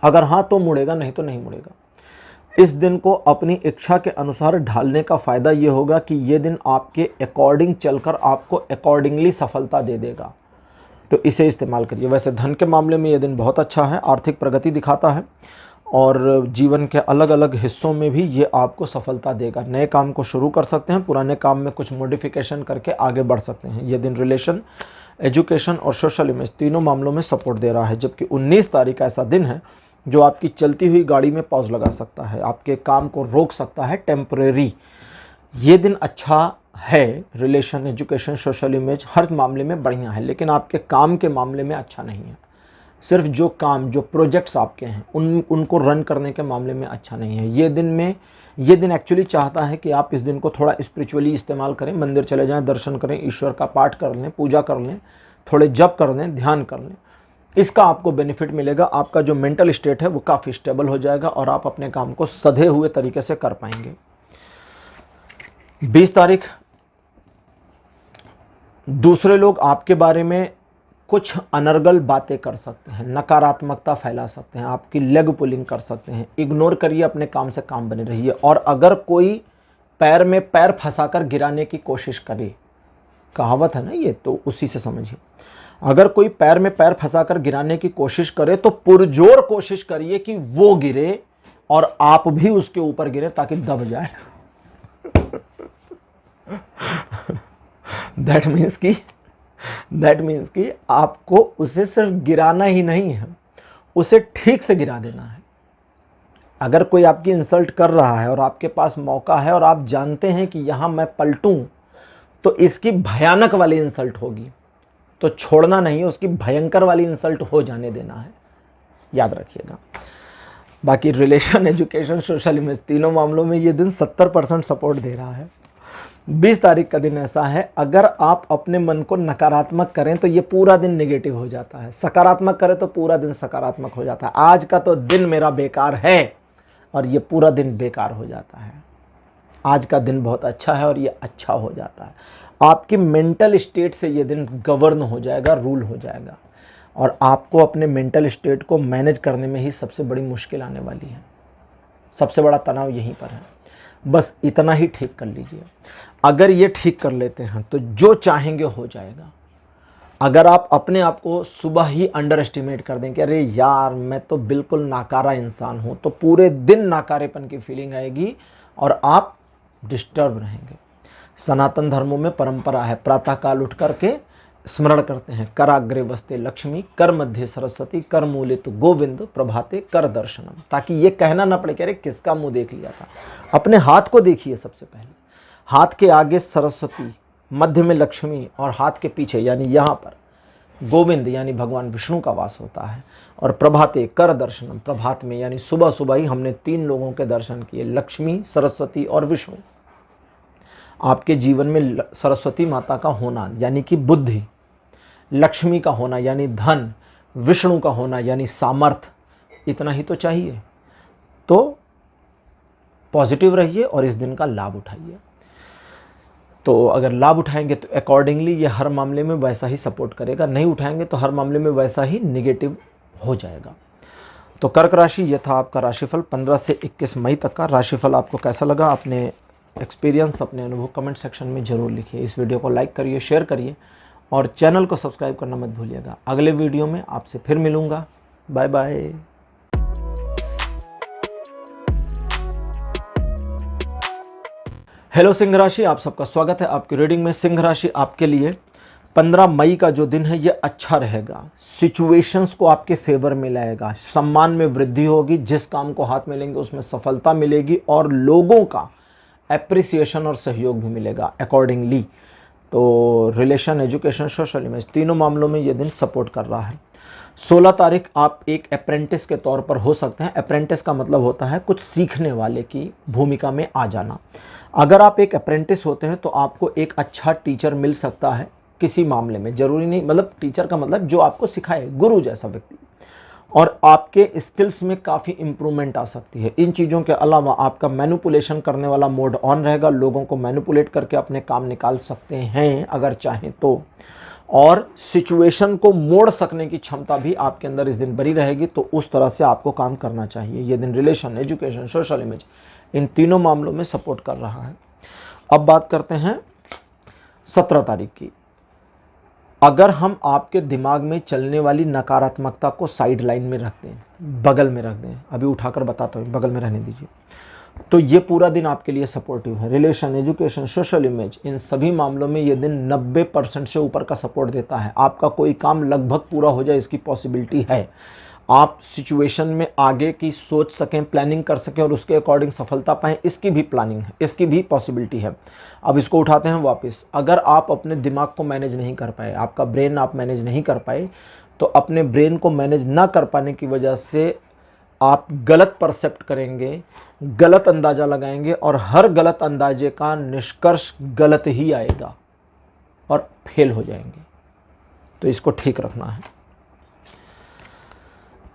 अगर हाँ तो मुड़ेगा, नहीं तो नहीं मुड़ेगा। इस दिन को अपनी इच्छा के अनुसार ढालने का फ़ायदा ये होगा कि ये दिन आपके अकॉर्डिंग चलकर आपको अकॉर्डिंगली सफलता दे देगा, तो इसे इस्तेमाल करिए। वैसे धन के मामले में ये दिन बहुत अच्छा है, आर्थिक प्रगति दिखाता है और जीवन के अलग अलग हिस्सों में भी ये आपको सफलता देगा। नए काम को शुरू कर सकते हैं, पुराने काम में कुछ मॉडिफिकेशन करके आगे बढ़ सकते हैं। ये दिन रिलेशन, एजुकेशन और सोशल इमेज तीनों मामलों में सपोर्ट दे रहा है। जबकि 19 तारीख ऐसा दिन है जो आपकी चलती हुई गाड़ी में पॉज लगा सकता है, आपके काम को रोक सकता है टेम्परेरी। ये दिन अच्छा है, रिलेशन, एजुकेशन, सोशल इमेज हर मामले में बढ़िया है, लेकिन आपके काम के मामले में अच्छा नहीं है। सिर्फ जो काम, जो प्रोजेक्ट्स आपके हैं उनको रन करने के मामले में अच्छा नहीं है। ये दिन एक्चुअली चाहता है कि आप इस दिन को थोड़ा स्पिरिचुअली इस्तेमाल करें, मंदिर चले जाएं, दर्शन करें, ईश्वर का पाठ कर लें, पूजा कर लें, थोड़े जप कर लें, ध्यान कर लें। इसका आपको बेनिफिट मिलेगा। आपका जो मेंटल स्टेट है वो काफ़ी स्टेबल हो जाएगा और आप अपने काम को सधे हुए तरीके से कर पाएंगे। 20 तारीख, दूसरे लोग आपके बारे में कुछ अनर्गल बातें कर सकते हैं, नकारात्मकता फैला सकते हैं, आपकी लेग पुलिंग कर सकते हैं। इग्नोर करिए, अपने काम से काम बने रहिए। और अगर कोई पैर में पैर फंसाकर गिराने की कोशिश करे, कहावत है ना ये, तो उसी से समझिए। अगर कोई पैर में पैर फंसाकर गिराने की कोशिश करे तो पुरजोर कोशिश करिए कि वो गिरे और आप भी उसके ऊपर गिरे ताकि दब जाए। दैट मीन्स कि आपको उसे सिर्फ गिराना ही नहीं है, उसे ठीक से गिरा देना है। अगर कोई आपकी इंसल्ट कर रहा है और आपके पास मौका है और आप जानते हैं कि यहाँ मैं पलटूं तो इसकी भयानक वाली इंसल्ट होगी, तो छोड़ना नहीं, उसकी भयंकर वाली इंसल्ट हो जाने देना है, याद रखिएगा। बाकी रिलेशन, एजुकेशन, सोशल इमेज तीनों मामलों में ये दिन 70% सपोर्ट दे रहा है। 20 तारीख का दिन ऐसा है, अगर आप अपने मन को नकारात्मक करें तो ये पूरा दिन नेगेटिव हो जाता है, सकारात्मक करें तो पूरा दिन सकारात्मक हो जाता है। आज का तो दिन मेरा बेकार है और ये पूरा दिन बेकार हो जाता है। आज का दिन बहुत अच्छा है और ये अच्छा हो जाता है। आपकी मेंटल स्टेट से ये दिन गवर्न हो जाएगा, रूल हो जाएगा, और आपको अपने मेंटल स्टेट को मैनेज करने में ही सबसे बड़ी मुश्किल आने वाली है। सबसे बड़ा तनाव यहीं पर है। बस इतना ही ठीक कर लीजिए। अगर ये ठीक कर लेते हैं तो जो चाहेंगे हो जाएगा। अगर आप अपने आप को सुबह ही अंडर एस्टिमेट कर दें कि अरे यार मैं तो बिल्कुल नाकारा इंसान हूँ, तो पूरे दिन नाकारेपन की फीलिंग आएगी और आप डिस्टर्ब रहेंगे। सनातन धर्मों में परंपरा है, प्रातःकाल उठ करके स्मरण करते हैं, कराग्रे वस्ते लक्ष्मी, कर मध्य सरस्वती, कर मूले तो गोविंद, प्रभाते कर दर्शनम, ताकि ये कहना ना पड़े कि अरे किसका मुंह देख लिया था। अपने हाथ को देखिए सबसे पहले, हाथ के आगे सरस्वती, मध्य में लक्ष्मी और हाथ के पीछे यानी यहाँ पर गोविंद यानी भगवान विष्णु का वास होता है। और प्रभाते कर दर्शनम, प्रभात में यानी सुबह सुबह ही हमने 3 लोगों के दर्शन किए, लक्ष्मी, सरस्वती और विष्णु। आपके जीवन में सरस्वती माता का होना यानी कि बुद्धि, लक्ष्मी का होना यानी धन, विष्णु का होना यानी सामर्थ्य, इतना ही तो चाहिए। तो पॉजिटिव रहिए और इस दिन का लाभ उठाइए। तो अगर लाभ उठाएंगे तो अकॉर्डिंगली ये हर मामले में वैसा ही सपोर्ट करेगा, नहीं उठाएंगे तो हर मामले में वैसा ही निगेटिव हो जाएगा। तो कर्क राशि, ये था आपका राशिफल 15 से 21 मई तक का। राशिफल आपको कैसा लगा, अपने एक्सपीरियंस, अपने अनुभव कमेंट सेक्शन में ज़रूर लिखिए। इस वीडियो को लाइक करिए, शेयर करिए और चैनल को सब्सक्राइब करना मत भूलिएगा। अगले वीडियो में आपसे फिर मिलूँगा। Bye bye. हेलो सिंह राशि, आप सबका स्वागत है आपकी रीडिंग में। सिंह राशि आपके लिए 15 मई का जो दिन है ये अच्छा रहेगा। सिचुएशंस को आपके फेवर में लाएगा, सम्मान में वृद्धि होगी, जिस काम को हाथ में लेंगे उसमें सफलता मिलेगी और लोगों का एप्रिसिएशन और सहयोग भी मिलेगा अकॉर्डिंगली। तो रिलेशन, एजुकेशन, सोशल इमेज तीनों मामलों में ये दिन सपोर्ट कर रहा है। 16 तारीख आप एक अप्रेंटिस के तौर पर हो सकते हैं। अप्रेंटिस का मतलब होता है कुछ सीखने वाले की भूमिका में आ जाना। अगर आप एक अप्रेंटिस होते हैं तो आपको एक अच्छा टीचर मिल सकता है किसी मामले में, ज़रूरी नहीं, मतलब टीचर का मतलब जो आपको सिखाए, गुरु जैसा व्यक्ति, और आपके स्किल्स में काफ़ी इम्प्रूवमेंट आ सकती है। इन चीज़ों के अलावा आपका मैनिपुलेशन करने वाला मोड ऑन रहेगा, लोगों को मैनिपुलेट करके अपने काम निकाल सकते हैं अगर चाहें तो, और सिचुएशन को मोड़ सकने की क्षमता भी आपके अंदर इस दिन बनी रहेगी। तो उस तरह से आपको काम करना चाहिए। ये दिन relation, education, social image in तीनों मामलों में सपोर्ट कर रहा है। अब बात करते हैं 17 तारीख की। अगर हम आपके दिमाग में चलने वाली नकारात्मकता को साइड लाइन में रख दें, बगल में रख दें, अभी उठाकर बताता हूँ, बगल में रहने दीजिए, तो ये पूरा दिन आपके लिए सपोर्टिव है। रिलेशन, एजुकेशन, सोशल इमेज, इन सभी मामलों में ये दिन 90% से ऊपर का सपोर्ट देता है। आपका कोई काम लगभग पूरा हो जाए इसकी पॉसिबिलिटी है। आप सिचुएशन में आगे की सोच सकें, प्लानिंग कर सकें और उसके अकॉर्डिंग सफलता पाएं, इसकी भी प्लानिंग है, इसकी भी पॉसिबिलिटी है। अब इसको उठाते हैं वापस। अगर आप अपने दिमाग को मैनेज नहीं कर पाए, आपका ब्रेन आप मैनेज नहीं कर पाए, तो अपने ब्रेन को मैनेज ना कर पाने की वजह से आप गलत परसेप्ट करेंगे, गलत अंदाज़ा लगाएंगे और हर गलत अंदाजे का निष्कर्ष गलत ही आएगा और फेल हो जाएंगे। तो इसको ठीक रखना है।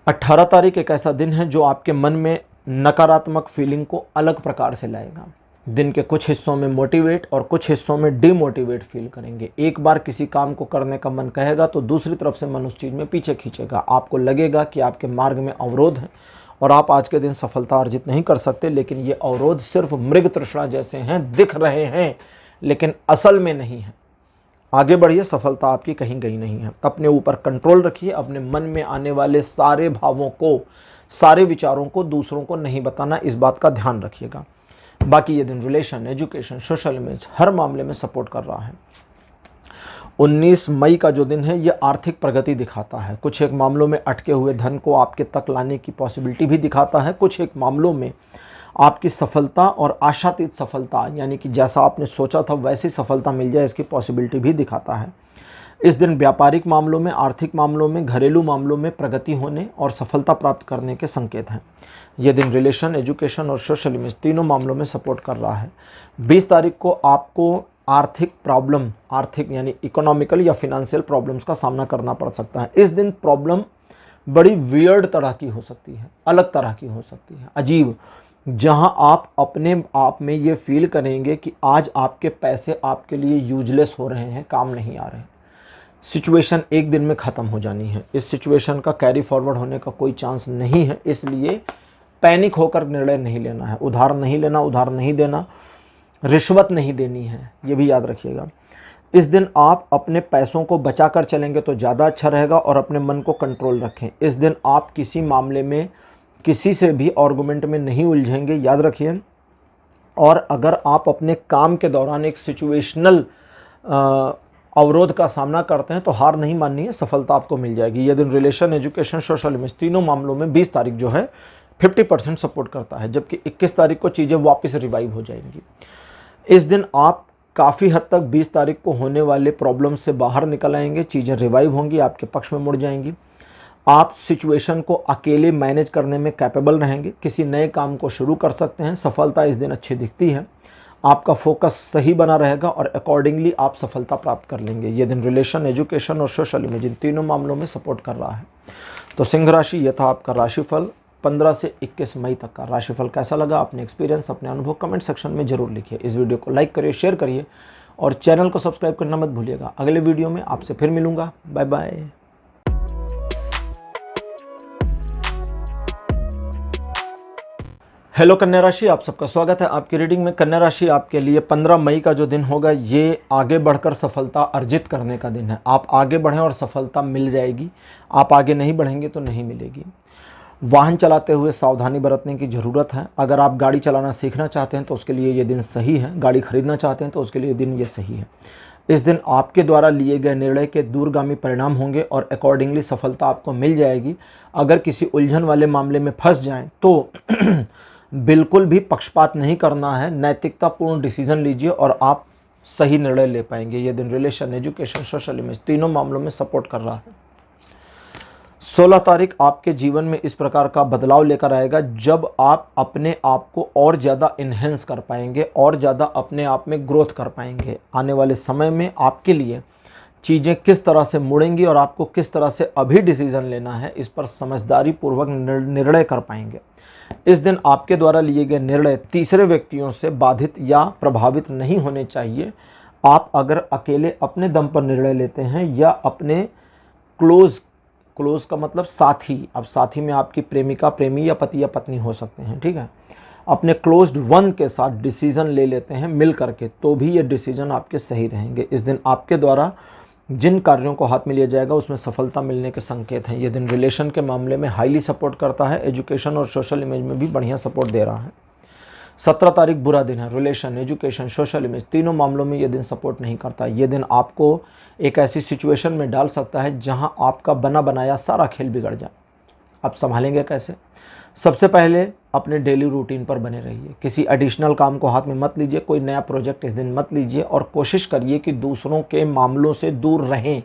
18 तारीख एक ऐसा दिन है जो आपके मन में नकारात्मक फीलिंग को अलग प्रकार से लाएगा। दिन के कुछ हिस्सों में मोटिवेट और कुछ हिस्सों में डिमोटिवेट फील करेंगे। एक बार किसी काम को करने का मन कहेगा तो दूसरी तरफ से मन उस चीज़ में पीछे खींचेगा। आपको लगेगा कि आपके मार्ग में अवरोध है और आप आज के दिन सफलता अर्जित नहीं कर सकते, लेकिन ये अवरोध सिर्फ मृग तृष्णा जैसे हैं, दिख रहे हैं लेकिन असल में नहीं है। आगे बढ़िए, सफलता आपकी कहीं गई नहीं है। अपने ऊपर कंट्रोल रखिए। अपने मन में आने वाले सारे भावों को, सारे विचारों को दूसरों को नहीं बताना, इस बात का ध्यान रखिएगा। बाकी ये दिन रिलेशन, एजुकेशन, सोशल इमेज हर मामले में सपोर्ट कर रहा है। 19 मई का जो दिन है ये आर्थिक प्रगति दिखाता है। कुछ एक मामलों में अटके हुए धन को आपके तक लाने की पॉसिबिलिटी भी दिखाता है। कुछ एक मामलों में आपकी सफलता और आशातीत सफलता, यानी कि जैसा आपने सोचा था वैसी सफलता मिल जाए, इसकी पॉसिबिलिटी भी दिखाता है। इस दिन व्यापारिक मामलों में, आर्थिक मामलों में, घरेलू मामलों में प्रगति होने और सफलता प्राप्त करने के संकेत हैं। यह दिन रिलेशन, एजुकेशन और सोशल इमेज तीनों मामलों में सपोर्ट कर रहा है। 20 तारीख को आपको आर्थिक प्रॉब्लम, आर्थिक यानी इकोनॉमिकल या फिनेंशियल प्रॉब्लम्स का सामना करना पड़ सकता है। इस दिन प्रॉब्लम बड़ी वियर्ड तरह की हो सकती है, अलग तरह की हो सकती है, अजीब, जहां आप अपने आप में ये फील करेंगे कि आज आपके पैसे आपके लिए यूजलेस हो रहे हैं, काम नहीं आ रहे हैं। सिचुएशन एक दिन में ख़त्म हो जानी है। इस सिचुएशन का कैरी फॉरवर्ड होने का कोई चांस नहीं है, इसलिए पैनिक होकर निर्णय नहीं लेना है। उधार नहीं लेना, उधार नहीं देना, रिश्वत नहीं देनी है, ये भी याद रखिएगा। इस दिन आप अपने पैसों को बचा कर चलेंगे तो ज़्यादा अच्छा रहेगा और अपने मन को कंट्रोल रखें। इस दिन आप किसी मामले में किसी से भी आर्गुमेंट में नहीं उलझेंगे, याद रखिए। और अगर आप अपने काम के दौरान एक सिचुएशनल अवरोध का सामना करते हैं तो हार नहीं माननी है, सफलता आपको मिल जाएगी। यह दिन रिलेशन, एजुकेशन, सोशल इमेज तीनों मामलों में 20 तारीख जो है 50% सपोर्ट करता है, जबकि 21 तारीख को चीज़ें वापस रिवाइव हो जाएंगी। इस दिन आप काफ़ी हद तक 20 तारीख को होने वाले प्रॉब्लम से बाहर निकल आएंगे, चीज़ें रिवाइव होंगी, आपके पक्ष में मुड़ जाएंगी। आप सिचुएशन को अकेले मैनेज करने में कैपेबल रहेंगे, किसी नए काम को शुरू कर सकते हैं। सफलता इस दिन अच्छी दिखती है, आपका फोकस सही बना रहेगा और अकॉर्डिंगली आप सफलता प्राप्त कर लेंगे। ये दिन रिलेशन, एजुकेशन और सोशल इमेज इन तीनों मामलों में सपोर्ट कर रहा है। तो सिंह राशि, यह था आपका राशिफल 15 से 21 मई तक का। राशिफल कैसा लगा, अपने एक्सपीरियंस, अपने अनुभव कमेंट सेक्शन में जरूर लिखिए। इस वीडियो को लाइक करिए, शेयर करिए और चैनल को सब्सक्राइब करना मत भूलिएगा। अगले वीडियो में आपसे फिर मिलूंगा। Bye bye. हेलो कन्या राशि, आप सबका स्वागत है आपकी रीडिंग में। कन्या राशि, आपके लिए 15 मई का जो दिन होगा ये आगे बढ़कर सफलता अर्जित करने का दिन है। आप आगे बढ़ें और सफलता मिल जाएगी, आप आगे नहीं बढ़ेंगे तो नहीं मिलेगी। वाहन चलाते हुए सावधानी बरतने की ज़रूरत है। अगर आप गाड़ी चलाना सीखना चाहते हैं तो उसके लिए ये दिन सही है। गाड़ी खरीदना चाहते हैं तो उसके लिए दिन ये सही है। इस दिन आपके द्वारा लिए गए निर्णय के दूरगामी परिणाम होंगे और अकॉर्डिंगली सफलता आपको मिल जाएगी। अगर किसी उलझन वाले मामले में फंस जाएं तो बिल्कुल भी पक्षपात नहीं करना है, नैतिकतापूर्ण डिसीजन लीजिए और आप सही निर्णय ले पाएंगे। ये दिन रिलेशन, एजुकेशन, सोशल इमेज तीनों मामलों में सपोर्ट कर रहा है। 16 तारीख आपके जीवन में इस प्रकार का बदलाव लेकर आएगा जब आप अपने आप को और ज़्यादा इन्हेंस कर पाएंगे और ज़्यादा अपने आप में ग्रोथ कर पाएंगे। आने वाले समय में आपके लिए चीज़ें किस तरह से मुड़ेंगी और आपको किस तरह से अभी डिसीजन लेना है, इस पर समझदारी पूर्वक निर्णय कर पाएंगे। इस दिन आपके द्वारा लिए गए निर्णय तीसरे व्यक्तियों से बाधित या प्रभावित नहीं होने चाहिए। आप अगर अकेले अपने दम पर निर्णय लेते हैं या अपने क्लोज का मतलब साथी, अब साथी में आपकी प्रेमिका, प्रेमी या पति या पत्नी हो सकते हैं, ठीक है, अपने क्लोज्ड वन के साथ डिसीजन ले लेते हैं मिल करके, तो भी ये डिसीजन आपके सही रहेंगे। इस दिन आपके द्वारा जिन कार्यों को हाथ में लिया जाएगा उसमें सफलता मिलने के संकेत हैं। ये दिन रिलेशन के मामले में हाईली सपोर्ट करता है, एजुकेशन और सोशल इमेज में भी बढ़िया सपोर्ट दे रहा है। 17 तारीख बुरा दिन है। रिलेशन, एजुकेशन, सोशल इमेज तीनों मामलों में ये दिन सपोर्ट नहीं करता। ये दिन आपको एक ऐसी सिचुएशन में डाल सकता है जहां आपका बना बनाया सारा खेल बिगड़ जाए। आप संभालेंगे कैसे? सबसे पहले अपने डेली रूटीन पर बने रहिए। किसी एडिशनल काम को हाथ में मत लीजिए, कोई नया प्रोजेक्ट इस दिन मत लीजिए और कोशिश करिए कि दूसरों के मामलों से दूर रहें,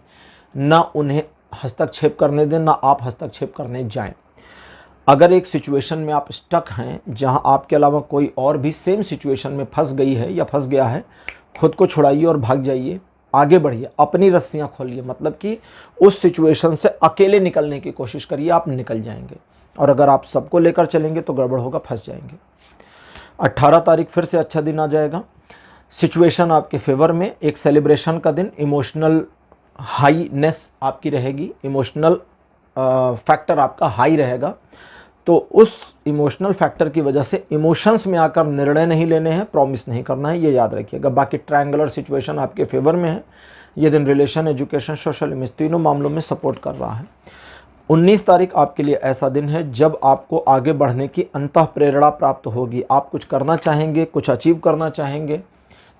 ना उन्हें हस्तक्षेप करने दें, ना आप हस्तक्षेप करने जाएं। अगर एक सिचुएशन में आप स्टक हैं जहां आपके अलावा कोई और भी सेम सिचुएशन में फंस गई है या फंस गया है, खुद को छुड़ाइए और भाग जाइए, आगे बढ़िए, अपनी रस्सियां खोलिए। मतलब कि उस सिचुएशन से अकेले निकलने की कोशिश करिए, आप निकल जाएंगे। और अगर आप सबको लेकर चलेंगे तो गड़बड़ होगा, फंस जाएंगे। 18 तारीख फिर से अच्छा दिन आ जाएगा। सिचुएशन आपके फेवर में, एक सेलिब्रेशन का दिन, इमोशनल हाईनेस आपकी रहेगी, इमोशनल फैक्टर आपका हाई रहेगा। तो उस इमोशनल फैक्टर की वजह से इमोशंस में आकर निर्णय नहीं लेने हैं, प्रॉमिस नहीं करना है, ये याद रखिएगा। बाकी ट्रायंगुलर सिचुएशन आपके फेवर में है। ये दिन रिलेशन, एजुकेशन, सोशल इमेज तीनों मामलों में सपोर्ट कर रहा है। 19 तारीख आपके लिए ऐसा दिन है जब आपको आगे बढ़ने की अंतः प्रेरणा प्राप्त होगी। आप कुछ करना चाहेंगे, कुछ अचीव करना चाहेंगे।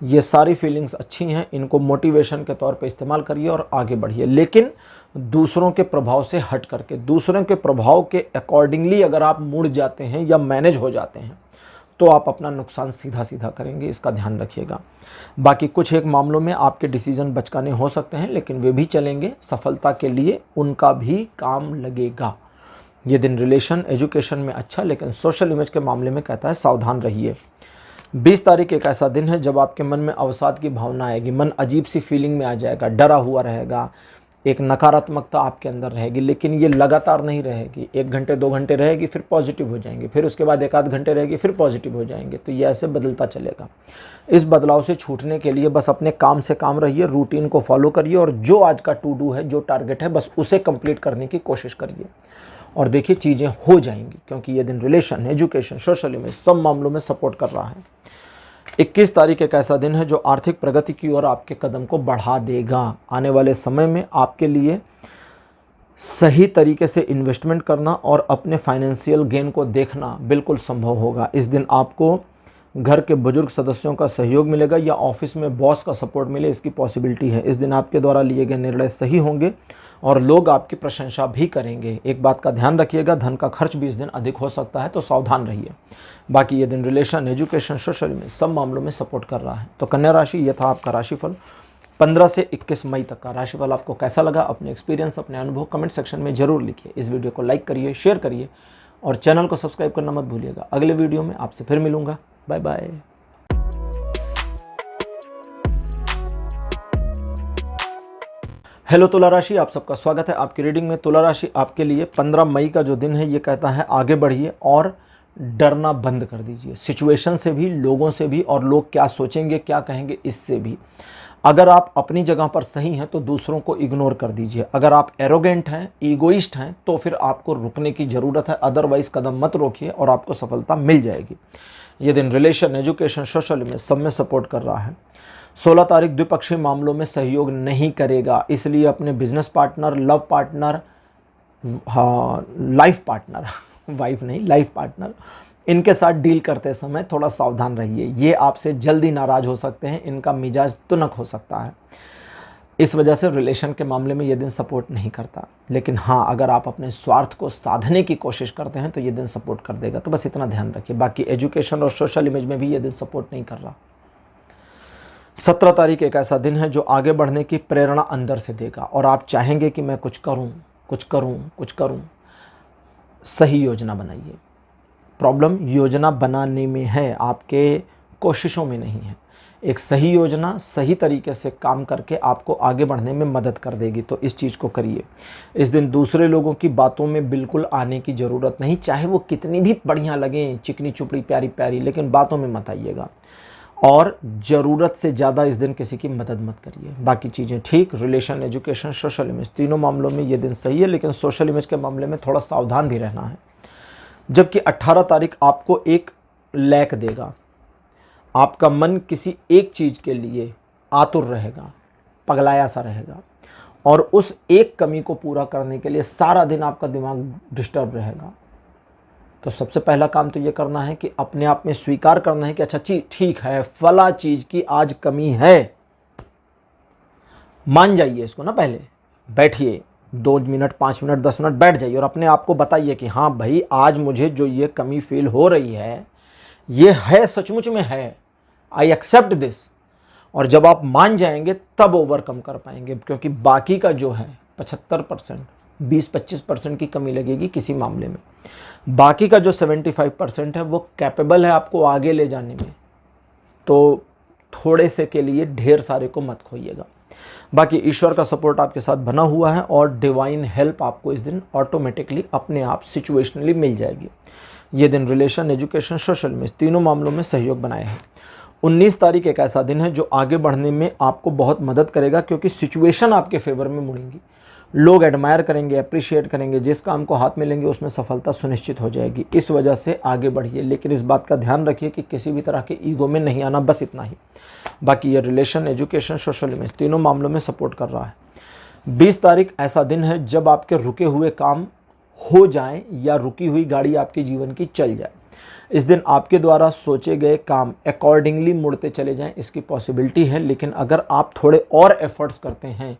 ये सारी फीलिंग्स अच्छी हैं, इनको मोटिवेशन के तौर पे इस्तेमाल करिए और आगे बढ़िए। लेकिन दूसरों के प्रभाव से हट करके, दूसरों के प्रभाव के अकॉर्डिंगली अगर आप मुड़ जाते हैं या मैनेज हो जाते हैं तो आप अपना नुकसान सीधा सीधा करेंगे, इसका ध्यान रखिएगा। बाकी कुछ एक मामलों में आपके डिसीजन बचकाने हो सकते हैं, लेकिन वे भी चलेंगे, सफलता के लिए उनका भी काम लगेगा। ये दिन रिलेशन, एजुकेशन में अच्छा, लेकिन सोशल इमेज के मामले में कहता है सावधान रहिए। 20 तारीख एक ऐसा दिन है जब आपके मन में अवसाद की भावना आएगी, मन अजीब सी फीलिंग में आ जाएगा, डरा हुआ रहेगा, एक नकारात्मकता आपके अंदर रहेगी। लेकिन ये लगातार नहीं रहेगी, 1 घंटे 2 घंटे रहेगी, फिर पॉजिटिव हो जाएंगे, फिर उसके बाद 1 आध घंटे रहेगी, फिर पॉजिटिव हो जाएंगे। तो ये ऐसे बदलता चलेगा। इस बदलाव से छूटने के लिए बस अपने काम से काम रहिए, रूटीन को फॉलो करिए और जो आज का टू डू है, जो टारगेट है, बस उसे कंप्लीट करने की कोशिश करिए और देखिए चीज़ें हो जाएंगी, क्योंकि ये दिन रिलेशन, एजुकेशन, सोशल इमेज सब मामलों में सपोर्ट कर रहा है। 21 तारीख एक ऐसा दिन है जो आर्थिक प्रगति की ओर आपके कदम को बढ़ा देगा। आने वाले समय में आपके लिए सही तरीके से इन्वेस्टमेंट करना और अपने फाइनेंशियल गेन को देखना बिल्कुल संभव होगा। इस दिन आपको घर के बुजुर्ग सदस्यों का सहयोग मिलेगा या ऑफिस में बॉस का सपोर्ट मिले, इसकी पॉसिबिलिटी है। इस दिन आपके द्वारा लिए गए निर्णय सही होंगे और लोग आपकी प्रशंसा भी करेंगे। एक बात का ध्यान रखिएगा, धन का खर्च भी इस दिन अधिक हो सकता है, तो सावधान रहिए। बाकी ये दिन रिलेशन, एजुकेशन, सोशल में सब मामलों में सपोर्ट कर रहा है। तो कन्या राशि, ये था आपका राशिफल 15 से 21 मई तक का राशिफल। आपको कैसा लगा? अपने एक्सपीरियंस, अपने अनुभव कमेंट सेक्शन में जरूर लिखिए। इस वीडियो को लाइक करिए, शेयर करिए और चैनल को सब्सक्राइब करना मत भूलिएगा। अगले वीडियो में आपसे फिर मिलूंगा। Bye bye. हेलो तुला राशि, आप सबका स्वागत है आपकी रीडिंग में। तुला राशि आपके लिए 15 मई का जो दिन है ये कहता है आगे बढ़िए और डरना बंद कर दीजिए, सिचुएशन से भी, लोगों से भी और लोग क्या सोचेंगे क्या कहेंगे इससे भी। अगर आप अपनी जगह पर सही हैं तो दूसरों को इग्नोर कर दीजिए। अगर आप एरोगेंट हैं, ईगोइस्ट हैं तो फिर आपको रुकने की ज़रूरत है, अदरवाइज कदम मत रोकिए और आपको सफलता मिल जाएगी। ये दिन रिलेशन, एजुकेशन, सोशल में सब में सपोर्ट कर रहा है। 16 तारीख द्विपक्षीय मामलों में सहयोग नहीं करेगा, इसलिए अपने business partner, love partner, life partner wife नहीं, लाइफ पार्टनर, इनके साथ डील करते समय थोड़ा सावधान रहिए। ये आपसे जल्दी नाराज़ हो सकते हैं, इनका मिजाज तुनक हो सकता है। इस वजह से रिलेशन के मामले में ये दिन सपोर्ट नहीं करता। लेकिन हाँ, अगर आप अपने स्वार्थ को साधने की कोशिश करते हैं तो ये दिन सपोर्ट कर देगा। तो बस इतना ध्यान रखिए। बाकी एजुकेशन और सोशल इमेज में भी ये दिन सपोर्ट नहीं कर रहा। 17 तारीख एक ऐसा दिन है जो आगे बढ़ने की प्रेरणा अंदर से देगा और आप चाहेंगे कि मैं कुछ करूं, कुछ करूं, कुछ करूं। सही योजना बनाइए। प्रॉब्लम योजना बनाने में है, आपके कोशिशों में नहीं है। एक सही योजना सही तरीके से काम करके आपको आगे बढ़ने में मदद कर देगी, तो इस चीज़ को करिए। इस दिन दूसरे लोगों की बातों में बिल्कुल आने की ज़रूरत नहीं, चाहे वो कितनी भी बढ़िया लगें, चिकनी चुपड़ी प्यारी प्यारी, लेकिन बातों में मत आइएगा। और ज़रूरत से ज़्यादा इस दिन किसी की मदद मत करिए। बाकी चीज़ें ठीक। रिलेशन, एजुकेशन, सोशल इमेज तीनों मामलों में ये दिन सही है, लेकिन सोशल इमेज के मामले में थोड़ा सावधान भी रहना है। जबकि 18 तारीख आपको एक लैक देगा। आपका मन किसी एक चीज़ के लिए आतुर रहेगा, पगलाया सा रहेगा। और उस एक कमी को पूरा करने के लिए सारा दिन आपका दिमाग डिस्टर्ब रहेगा। तो सबसे पहला काम तो ये करना है कि अपने आप में स्वीकार करना है कि अच्छा चीज ठीक है, फला चीज की आज कमी है, मान जाइए इसको ना। पहले बैठिए 2 मिनट 5 मिनट 10 मिनट बैठ जाइए और अपने आप को बताइए कि हाँ भाई, आज मुझे जो ये कमी फील हो रही है ये है, सचमुच में है, आई एक्सेप्ट दिस। और जब आप मान जाएंगे तब ओवरकम कर पाएंगे, क्योंकि बाकी का जो है 75%, 20-25% की कमी लगेगी किसी मामले में, बाकी का जो 75% है वो कैपेबल है आपको आगे ले जाने में। तो थोड़े से के लिए ढेर सारे को मत खोइएगा। बाकी ईश्वर का सपोर्ट आपके साथ बना हुआ है और डिवाइन हेल्प आपको इस दिन ऑटोमेटिकली अपने आप सिचुएशनली मिल जाएगी। ये दिन रिलेशन, एजुकेशन, सोशल में तीनों मामलों में सहयोग बनाए हैं। 19 तारीख एक ऐसा दिन है जो आगे बढ़ने में आपको बहुत मदद करेगा, क्योंकि सिचुएशन आपके फेवर में मुड़ेंगी, लोग एडमायर करेंगे, अप्रिशिएट करेंगे, जिस काम को हाथ में लेंगे उसमें सफलता सुनिश्चित हो जाएगी। इस वजह से आगे बढ़िए, लेकिन इस बात का ध्यान रखिए कि किसी भी तरह के ईगो में नहीं आना, बस इतना ही। बाकी ये रिलेशन, एजुकेशन, सोशल में तीनों मामलों में सपोर्ट कर रहा है। 20 तारीख ऐसा दिन है जब आपके रुके हुए काम हो जाएं या रुकी हुई गाड़ी आपके जीवन की चल जाए। इस दिन आपके द्वारा सोचे गए काम अकॉर्डिंगली मुड़ते चले जाएं, इसकी पॉसिबिलिटी है। लेकिन अगर आप थोड़े और एफर्ट्स करते हैं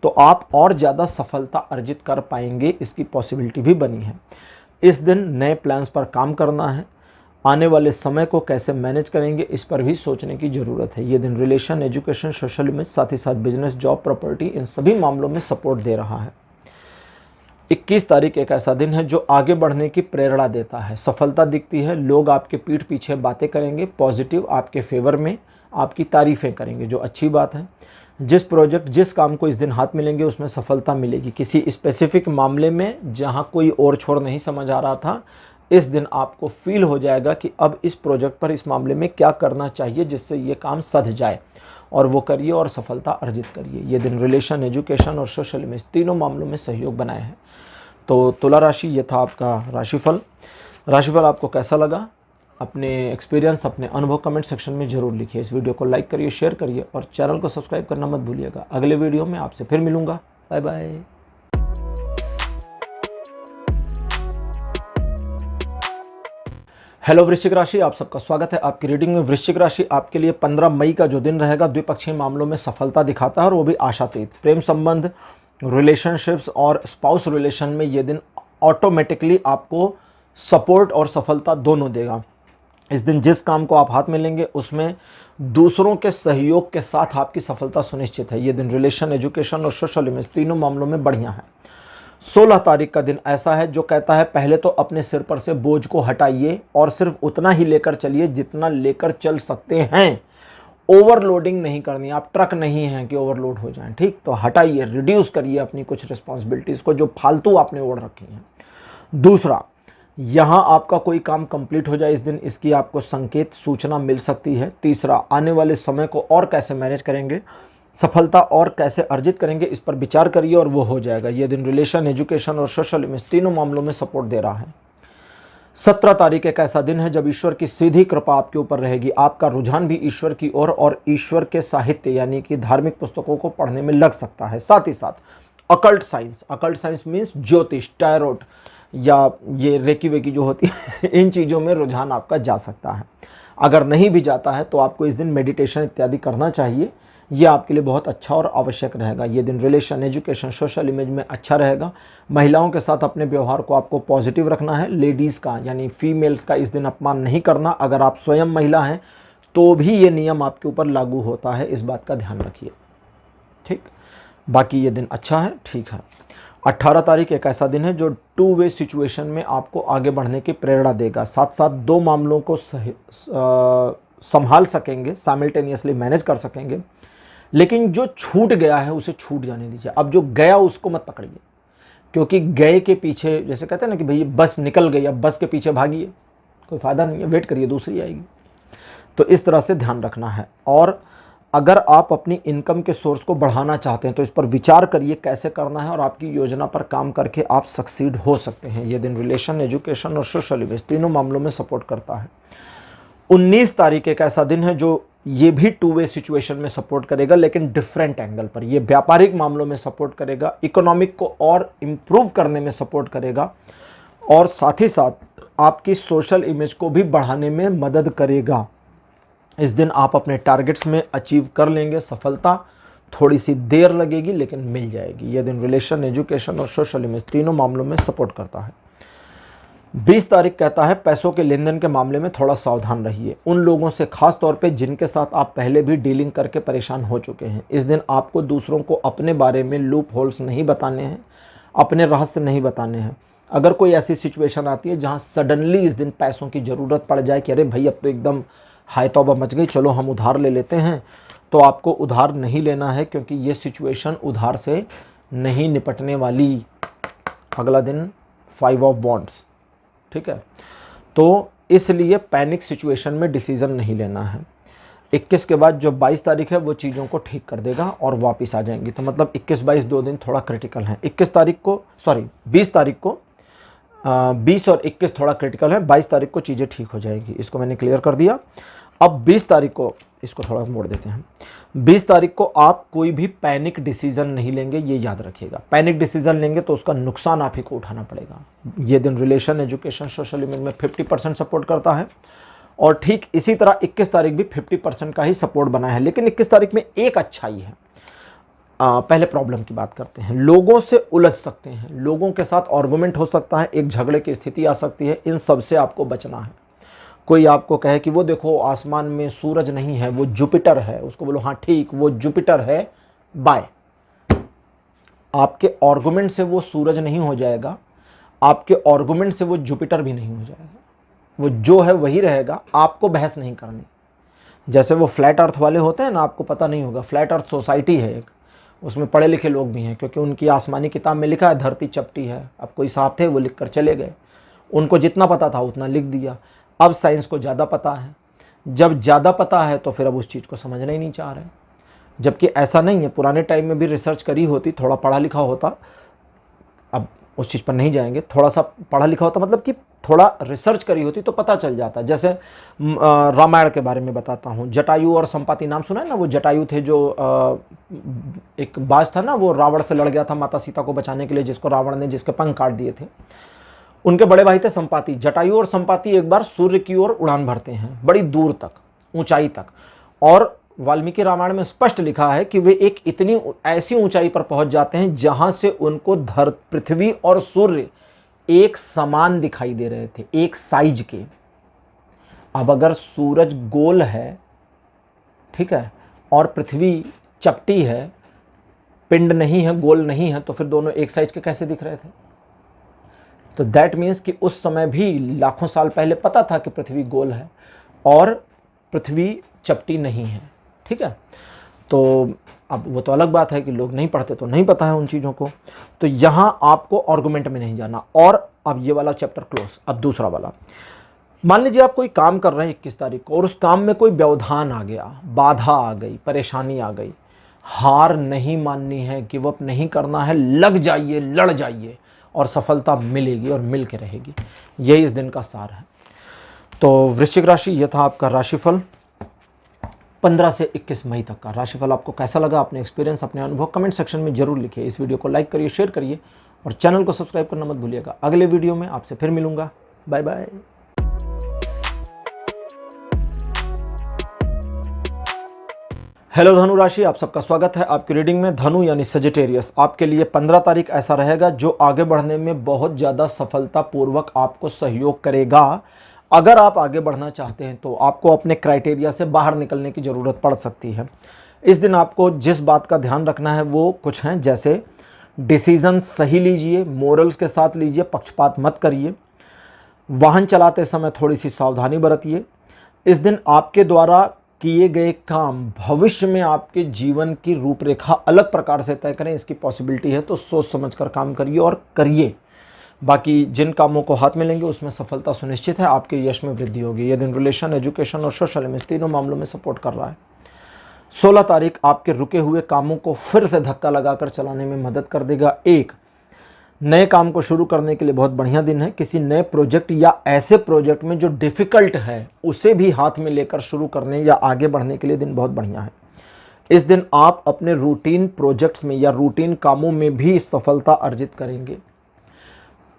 तो आप और ज़्यादा सफलता अर्जित कर पाएंगे, इसकी पॉसिबिलिटी भी बनी है। इस दिन नए प्लान्स पर काम करना है, आने वाले समय को कैसे मैनेज करेंगे इस पर भी सोचने की ज़रूरत है। ये दिन रिलेशन, एजुकेशन, सोशल में साथ ही साथ बिजनेस, जॉब, प्रॉपर्टी, इन सभी मामलों में सपोर्ट दे रहा है। 21 तारीख एक ऐसा दिन है जो आगे बढ़ने की प्रेरणा देता है। सफलता दिखती है, लोग आपके पीठ पीछे बातें करेंगे, पॉजिटिव आपके फेवर में आपकी तारीफ़ें करेंगे, जो अच्छी बात है। जिस प्रोजेक्ट, जिस काम को इस दिन हाथ मिलेंगे उसमें सफलता मिलेगी। किसी स्पेसिफिक मामले में जहाँ कोई और छोर नहीं समझ आ रहा था, इस दिन आपको फील हो जाएगा कि अब इस प्रोजेक्ट पर, इस मामले में क्या करना चाहिए जिससे ये काम सध जाए, और वो करिए और सफलता अर्जित करिए। ये दिन रिलेशन, एजुकेशन और सोशल में तीनों मामलों में सहयोग बनाए हैं। तो तुला राशि, ये था आपका राशिफल। राशिफल आपको कैसा लगा? अपने एक्सपीरियंस, अपने अनुभव कमेंट सेक्शन में ज़रूर लिखिए। इस वीडियो को लाइक करिए, शेयर करिए और चैनल को सब्सक्राइब करना मत भूलिएगा। अगले वीडियो में आपसे फिर मिलूँगा। Bye bye. हेलो वृश्चिक राशि, आप सबका स्वागत है आपकी रीडिंग में। वृश्चिक राशि आपके लिए 15 मई का जो दिन रहेगा द्विपक्षीय मामलों में सफलता दिखाता है, और वो भी आशातीत। प्रेम संबंध, रिलेशनशिप्स और स्पाउस रिलेशन में ये दिन ऑटोमेटिकली आपको सपोर्ट और सफलता दोनों देगा। इस दिन जिस काम को आप हाथ में लेंगे उसमें दूसरों के सहयोग के साथ आपकी सफलता सुनिश्चित है। ये दिन रिलेशन, एजुकेशन और सोशल में तीनों मामलों में बढ़िया है। 16 तारीख का दिन ऐसा है जो कहता है पहले तो अपने सिर पर से बोझ को हटाइए और सिर्फ उतना ही लेकर चलिए जितना लेकर चल सकते हैं। ओवरलोडिंग नहीं करनी, आप ट्रक नहीं हैं कि ओवरलोड हो जाएं, ठीक? तो हटाइए, रिड्यूस करिए अपनी कुछ रिस्पॉन्सिबिलिटीज़ को जो फालतू आपने ओढ़ रखी हैं। दूसरा, यहाँ आपका कोई काम कंप्लीट हो जाए इस दिन, इसकी आपको संकेत, सूचना मिल सकती है। तीसरा, आने वाले समय को और कैसे मैनेज करेंगे, सफलता और कैसे अर्जित करेंगे, इस पर विचार करिए और वो हो जाएगा। ये दिन रिलेशन, एजुकेशन और सोशल में तीनों मामलों में सपोर्ट दे रहा है। 17 तारीख एक ऐसा दिन है जब ईश्वर की सीधी कृपा आपके ऊपर रहेगी। आपका रुझान भी ईश्वर की ओर और ईश्वर के साहित्य यानी कि धार्मिक पुस्तकों को पढ़ने में लग सकता है। साथ ही साथ अकल्ट साइंस मीन्स ज्योतिष, टैरोट या ये रेकी वेकी जो होती है इन चीज़ों में रुझान आपका जा सकता है। अगर नहीं भी जाता है तो आपको इस दिन मेडिटेशन इत्यादि करना चाहिए, ये आपके लिए बहुत अच्छा और आवश्यक रहेगा। ये दिन रिलेशन, एजुकेशन, सोशल इमेज में अच्छा रहेगा। महिलाओं के साथ अपने व्यवहार को आपको पॉजिटिव रखना है। लेडीज़ का यानी फीमेल्स का इस दिन अपमान नहीं करना। अगर आप स्वयं महिला हैं तो भी ये नियम आपके ऊपर लागू होता है, इस बात का ध्यान रखिए, ठीक? बाकी ये दिन अच्छा है, ठीक है। 18 तारीख एक ऐसा दिन है जो 2 वे सिचुएशन में आपको आगे बढ़ने की प्रेरणा देगा। साथ साथ 2 मामलों को संभाल सकेंगे, साइमल्टेनियसली मैनेज कर सकेंगे। लेकिन जो छूट गया है उसे छूट जाने दीजिए। अब जो गया उसको मत पकड़िए, क्योंकि गए के पीछे, जैसे कहते हैं ना कि भाई बस निकल गई, अब बस के पीछे भागिए, कोई फ़ायदा नहीं है, वेट करिए, दूसरी आएगी। तो इस तरह से ध्यान रखना है। और अगर आप अपनी इनकम के सोर्स को बढ़ाना चाहते हैं तो इस पर विचार करिए कैसे करना है, और आपकी योजना पर काम करके आप सक्सीड हो सकते हैं। ये दिन रिलेशन, एजुकेशन और सोशल इमेज तीनों मामलों में सपोर्ट करता है। 19 तारीख एक ऐसा दिन है जो ये भी टू वे सिचुएशन में सपोर्ट करेगा, लेकिन डिफरेंट एंगल पर। ये व्यापारिक मामलों में सपोर्ट करेगा, इकोनॉमिक को और इम्प्रूव करने में सपोर्ट करेगा, और साथ ही साथ आपकी सोशल इमेज को भी बढ़ाने में मदद करेगा। इस दिन आप अपने टारगेट्स में अचीव कर लेंगे सफलता, थोड़ी सी देर लगेगी लेकिन मिल जाएगी। यह दिन रिलेशन, एजुकेशन और सोशल इमेज तीनों मामलों में सपोर्ट करता है। 20 तारीख कहता है पैसों के लेन देन के मामले में थोड़ा सावधान रहिए, उन लोगों से खास तौर पे जिनके साथ आप पहले भी डीलिंग करके परेशान हो चुके हैं। इस दिन आपको दूसरों को अपने बारे में लूप होल्स नहीं बताने हैं, अपने रहस्य नहीं बताने हैं। अगर कोई ऐसी सिचुएशन आती है जहां सडनली इस दिन पैसों की ज़रूरत पड़ जाए कि अरे भाई अब तो एकदम हाय तौबा मच गई, चलो हम उधार ले लेते हैं, तो आपको उधार नहीं लेना है, क्योंकि ये सिचुएशन उधार से नहीं निपटने वाली। अगला दिन 5 ऑफ वॉन्ड्स, ठीक है। तो इसलिए पैनिक सिचुएशन में डिसीजन नहीं लेना है। 21 के बाद जो 22 तारीख है वो चीज़ों को ठीक कर देगा और वापस आ जाएंगी। तो मतलब 21-22 दो दिन थोड़ा क्रिटिकल हैं। 20 तारीख को 20 और 21 थोड़ा क्रिटिकल है, 22 तारीख को चीज़ें ठीक हो जाएगी। इसको मैंने क्लियर कर दिया। अब 20 तारीख को इसको थोड़ा मोड़ देते हैं। 20 तारीख को आप कोई भी पैनिक डिसीजन नहीं लेंगे, ये याद रखिएगा। पैनिक डिसीजन लेंगे तो उसका नुकसान आप ही को उठाना पड़ेगा। ये दिन रिलेशन, एजुकेशन, सोशल इमेज में 50% सपोर्ट करता है, और ठीक इसी तरह 21 तारीख भी 50% का ही सपोर्ट बना है। लेकिन 21 तारीख में एक अच्छाई है। पहले प्रॉब्लम की बात करते हैं। लोगों से उलझ सकते हैं, लोगों के साथ आर्गुमेंट हो सकता है, एक झगड़े की स्थिति आ सकती है, इन सब से आपको बचना है। कोई आपको कहे कि वो देखो आसमान में सूरज नहीं है, वो जुपिटर है, उसको बोलो हाँ ठीक वो जुपिटर है, बाय। आपके आर्गुमेंट से वो सूरज नहीं हो जाएगा, आपके आर्गुमेंट से वो जुपिटर भी नहीं हो जाएगा, वो जो है वही रहेगा। आपको बहस नहीं करनी। जैसे वो फ्लैट अर्थ वाले होते हैं ना, आपको पता नहीं होगा, फ्लैट अर्थ सोसाइटी है एक, उसमें पढ़े लिखे लोग भी हैं, क्योंकि उनकी आसमानी किताब में लिखा है धरती चपटी है। अब कोई साहब थे वो लिख कर चले गए, उनको जितना पता था उतना लिख दिया। अब साइंस को ज़्यादा पता है, जब ज़्यादा पता है तो फिर अब उस चीज़ को समझना ही नहीं चाह रहे। जबकि ऐसा नहीं है, पुराने टाइम में भी रिसर्च करी होती, थोड़ा पढ़ा लिखा होता, अब उस चीज़ पर नहीं जाएंगे, थोड़ा सा पढ़ा लिखा होता मतलब कि थोड़ा रिसर्च करी होती तो पता चल जाता। जैसे रामायण के बारे में बताता हूँ, जटायु और संपाति नाम सुना है ना। वो जटायु थे जो एक बाज था ना, वो रावण से लड़ गया था माता सीता को बचाने के लिए, जिसको रावण ने जिसके पंख काट दिए थे। उनके बड़े भाई थे संपाति। जटायु और संपाति एक बार सूर्य की ओर उड़ान भरते हैं, बड़ी दूर तक, ऊंचाई तक, और वाल्मीकि रामायण में स्पष्ट लिखा है कि वे एक इतनी ऐसी ऊंचाई पर पहुंच जाते हैं जहां से उनको पृथ्वी और सूर्य एक समान दिखाई दे रहे थे, एक साइज के। अब अगर सूरज गोल है, ठीक है, और पृथ्वी चपटी है, पिंड नहीं है, गोल नहीं है, तो फिर दोनों एक साइज के कैसे दिख रहे थे? तो दैट मीन्स कि उस समय भी लाखों साल पहले पता था कि पृथ्वी गोल है और पृथ्वी चपटी नहीं है, ठीक है। तो अब वो तो अलग बात है कि लोग नहीं पढ़ते तो नहीं पता है उन चीज़ों को। तो यहाँ आपको आर्गुमेंट में नहीं जाना। और अब ये वाला चैप्टर क्लोज। अब दूसरा वाला, मान लीजिए आप कोई काम कर रहे हैं 21 तारीख को और उस काम में कोई व्यवधान आ गया, बाधा आ गई, परेशानी आ गई। हार नहीं माननी है, गिव अप नहीं करना है, लग जाइए, लड़ जाइए और सफलता मिलेगी और मिल के रहेगी। यही इस दिन का सार है। तो वृश्चिक राशि, यह था आपका राशिफल 15 से 21 मई तक का। राशिफल आपको कैसा लगा, अपने एक्सपीरियंस, अपने अनुभव कमेंट सेक्शन में जरूर लिखिए। इस वीडियो को लाइक करिए, शेयर करिए और चैनल को सब्सक्राइब करना मत भूलिएगा। अगले वीडियो में आपसे फिर मिलूंगा। Bye bye. हेलो धनु राशि, आप सबका स्वागत है आपकी रीडिंग में। धनु यानी सजिटेरियस, आपके लिए 15 तारीख ऐसा रहेगा जो आगे बढ़ने में बहुत ज़्यादा सफलतापूर्वक आपको सहयोग करेगा। अगर आप आगे बढ़ना चाहते हैं तो आपको अपने क्राइटेरिया से बाहर निकलने की ज़रूरत पड़ सकती है। इस दिन आपको जिस बात का ध्यान रखना है वो कुछ हैं, जैसे डिसीज़न सही लीजिए, मोरल्स के साथ लीजिए, पक्षपात मत करिए। वाहन चलाते समय थोड़ी सी सावधानी बरतिए। इस दिन आपके द्वारा किए गए काम भविष्य में आपके जीवन की रूपरेखा अलग प्रकार से तय करें, इसकी पॉसिबिलिटी है, तो सोच समझकर काम करिए और करिए। बाकी जिन कामों को हाथ में लेंगे उसमें सफलता सुनिश्चित है, आपके यश में वृद्धि होगी। यह दिन रिलेशन, एजुकेशन और सोशल इमेज तीनों मामलों में सपोर्ट कर रहा है। 16 तारीख आपके रुके हुए कामों को फिर से धक्का लगाकर चलाने में मदद कर देगा। एक नए काम को शुरू करने के लिए बहुत बढ़िया दिन है। किसी नए प्रोजेक्ट या ऐसे प्रोजेक्ट में जो डिफ़िकल्ट है उसे भी हाथ में लेकर शुरू करने या आगे बढ़ने के लिए दिन बहुत बढ़िया है। इस दिन आप अपने रूटीन प्रोजेक्ट्स में या रूटीन कामों में भी सफलता अर्जित करेंगे।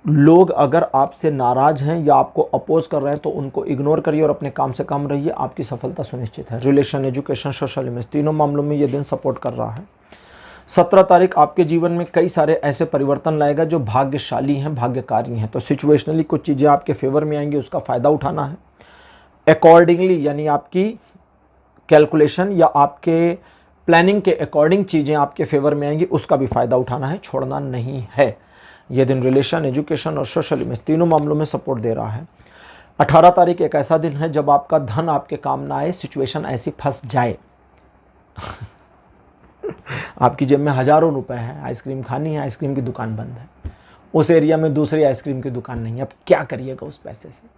लोग अगर आपसे नाराज़ हैं या आपको अपोज कर रहे हैं तो उनको इग्नोर करिए और अपने काम से काम रहिए, आपकी सफलता सुनिश्चित है। रिलेशन, एजुकेशन, सोशल इमेज, तीनों मामलों में ये दिन सपोर्ट कर रहा है। 17 तारीख आपके जीवन में कई सारे ऐसे परिवर्तन लाएगा जो भाग्यशाली हैं, भाग्यकारी हैं। तो सिचुएशनली कुछ चीज़ें आपके फेवर में आएंगी, उसका फ़ायदा उठाना है। अकॉर्डिंगली यानी आपकी कैलकुलेशन या आपके प्लानिंग के अकॉर्डिंग चीज़ें आपके फेवर में आएंगी, उसका भी फ़ायदा उठाना है, छोड़ना नहीं है। यह दिन रिलेशन, एजुकेशन और सोशल इमेज तीनों मामलों में सपोर्ट दे रहा है। 18 तारीख एक ऐसा दिन है जब आपका धन आपके काम ना आए, सिचुएशन ऐसी फंस जाए आपकी जेब में हज़ारों रुपए हैं, आइसक्रीम खानी है, आइसक्रीम की दुकान बंद है, उस एरिया में दूसरी आइसक्रीम की दुकान नहीं है, अब क्या करिएगा उस पैसे से?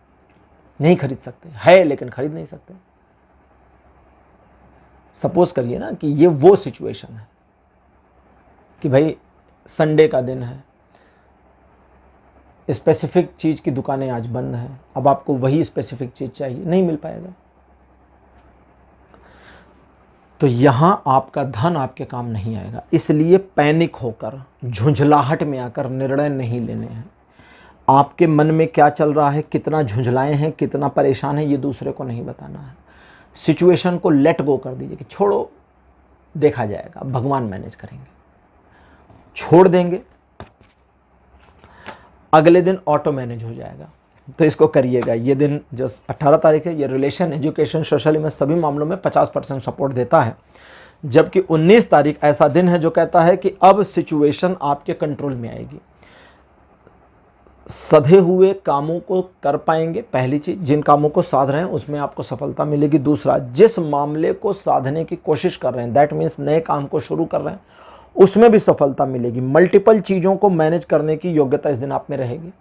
नहीं खरीद सकते, है लेकिन खरीद नहीं सकते। सपोज करिए ना कि ये वो सिचुएशन है कि भाई संडे का दिन है, स्पेसिफिक चीज़ की दुकानें आज बंद हैं, अब आपको वही स्पेसिफिक चीज़ चाहिए, नहीं मिल पाएगा। तो यहाँ आपका धन आपके काम नहीं आएगा, इसलिए पैनिक होकर, झुंझलाहट में आकर निर्णय नहीं लेने हैं। आपके मन में क्या चल रहा है, कितना झुंझलाए हैं, कितना परेशान है, ये दूसरे को नहीं बताना है। सिचुएशन को लेट गो कर दीजिए कि छोड़ो, देखा जाएगा, भगवान मैनेज करेंगे, छोड़ देंगे, अगले दिन ऑटो मैनेज हो जाएगा। तो इसको करिएगा। ये दिन जो 18 तारीख है, ये रिलेशन, एजुकेशन, सोशल में सभी मामलों में 50% सपोर्ट देता है। जबकि 19 तारीख ऐसा दिन है जो कहता है कि अब सिचुएशन आपके कंट्रोल में आएगी, सधे हुए कामों को कर पाएंगे। पहली चीज़, जिन कामों को साध रहे हैं उसमें आपको सफलता मिलेगी। दूसरा, जिस मामले को साधने की कोशिश कर रहे हैं, दैट मीन्स नए काम को शुरू कर रहे हैं, उसमें भी सफलता मिलेगी। मल्टीपल चीज़ों को मैनेज करने की योग्यता इस दिन आप में रहेगी।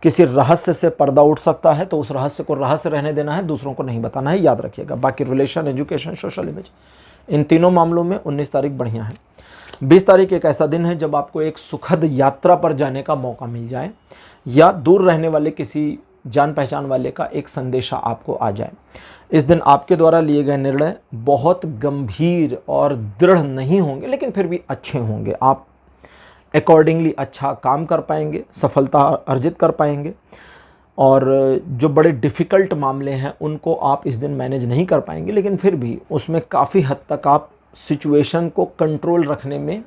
किसी रहस्य से पर्दा उठ सकता है तो उस रहस्य को रहस्य रहने देना है, दूसरों को नहीं बताना है, याद रखिएगा। बाकी रिलेशन, एजुकेशन, सोशल इमेज, इन तीनों मामलों में 19 तारीख बढ़िया है। 20 तारीख एक ऐसा दिन है जब आपको एक सुखद यात्रा पर जाने का मौका मिल जाए या दूर रहने वाले किसी जान पहचान वाले का एक संदेशा आपको आ जाए। इस दिन आपके द्वारा लिए गए निर्णय बहुत गंभीर और दृढ़ नहीं होंगे, लेकिन फिर भी अच्छे होंगे। आप अकॉर्डिंगली अच्छा काम कर पाएंगे, सफलता अर्जित कर पाएंगे। और जो बड़े डिफ़िकल्ट मामले हैं उनको आप इस दिन मैनेज नहीं कर पाएंगे, लेकिन फिर भी उसमें काफ़ी हद तक आप सिचुएशन को कंट्रोल रखने में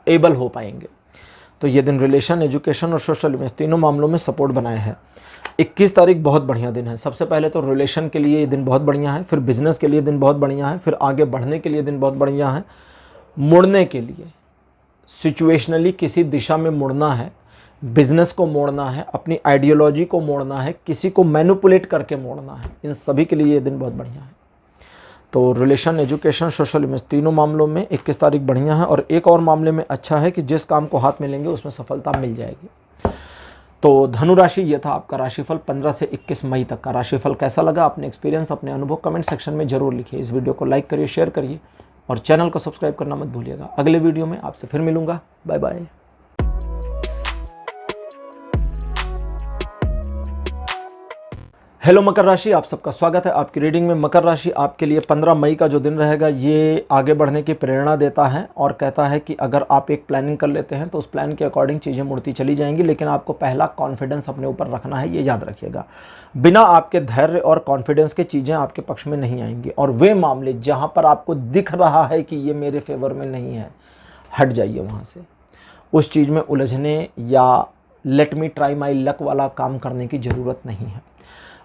एबल हो पाएंगे। तो ये दिन रिलेशन, एजुकेशन और सोशल इमेज तीनों मामलों में सपोर्ट बनाए हैं। 21 तारीख बहुत बढ़िया दिन है। सबसे पहले तो रिलेशन के लिए ये दिन बहुत बढ़िया है, फिर बिजनेस के लिए दिन बहुत बढ़िया है, फिर आगे बढ़ने के लिए दिन बहुत बढ़िया है। मुड़ने के लिए, सिचुएशनली किसी दिशा में मुड़ना है, बिजनेस को मोड़ना है, अपनी आइडियोलॉजी को मोड़ना है, किसी को मैनिपुलेट करके मोड़ना है, इन सभी के लिए ये दिन बहुत बढ़िया है। तो रिलेशन, एजुकेशन, सोशल इमेज तीनों मामलों में 21 तारीख बढ़िया है। और एक और मामले में अच्छा है कि जिस काम को हाथ में लेंगे उसमें सफलता मिल जाएगी। तो धनु राशि, ये था आपका राशिफल 15 से 21 मई तक का राशिफल। कैसा लगा, अपने एक्सपीरियंस, अपने अनुभव कमेंट सेक्शन में जरूर लिखिए। इस वीडियो को लाइक करिए, शेयर करिए और चैनल को सब्सक्राइब करना मत भूलिएगा। अगले वीडियो में आपसे फिर मिलूंगा। Bye bye. हेलो मकर राशि, आप सबका स्वागत है आपकी रीडिंग में। मकर राशि आपके लिए 15 मई का जो दिन रहेगा ये आगे बढ़ने की प्रेरणा देता है और कहता है कि अगर आप एक प्लानिंग कर लेते हैं तो उस प्लान के अकॉर्डिंग चीज़ें मुड़ती चली जाएंगी, लेकिन आपको पहला कॉन्फिडेंस अपने ऊपर रखना है, ये याद रखिएगा। बिना आपके धैर्य और कॉन्फिडेंस के चीज़ें आपके पक्ष में नहीं आएंगी। और वे मामले जहाँ पर आपको दिख रहा है कि ये मेरे फेवर में नहीं है, हट जाइए वहाँ से। उस चीज़ में उलझने या let me try my luck वाला काम करने की ज़रूरत नहीं है।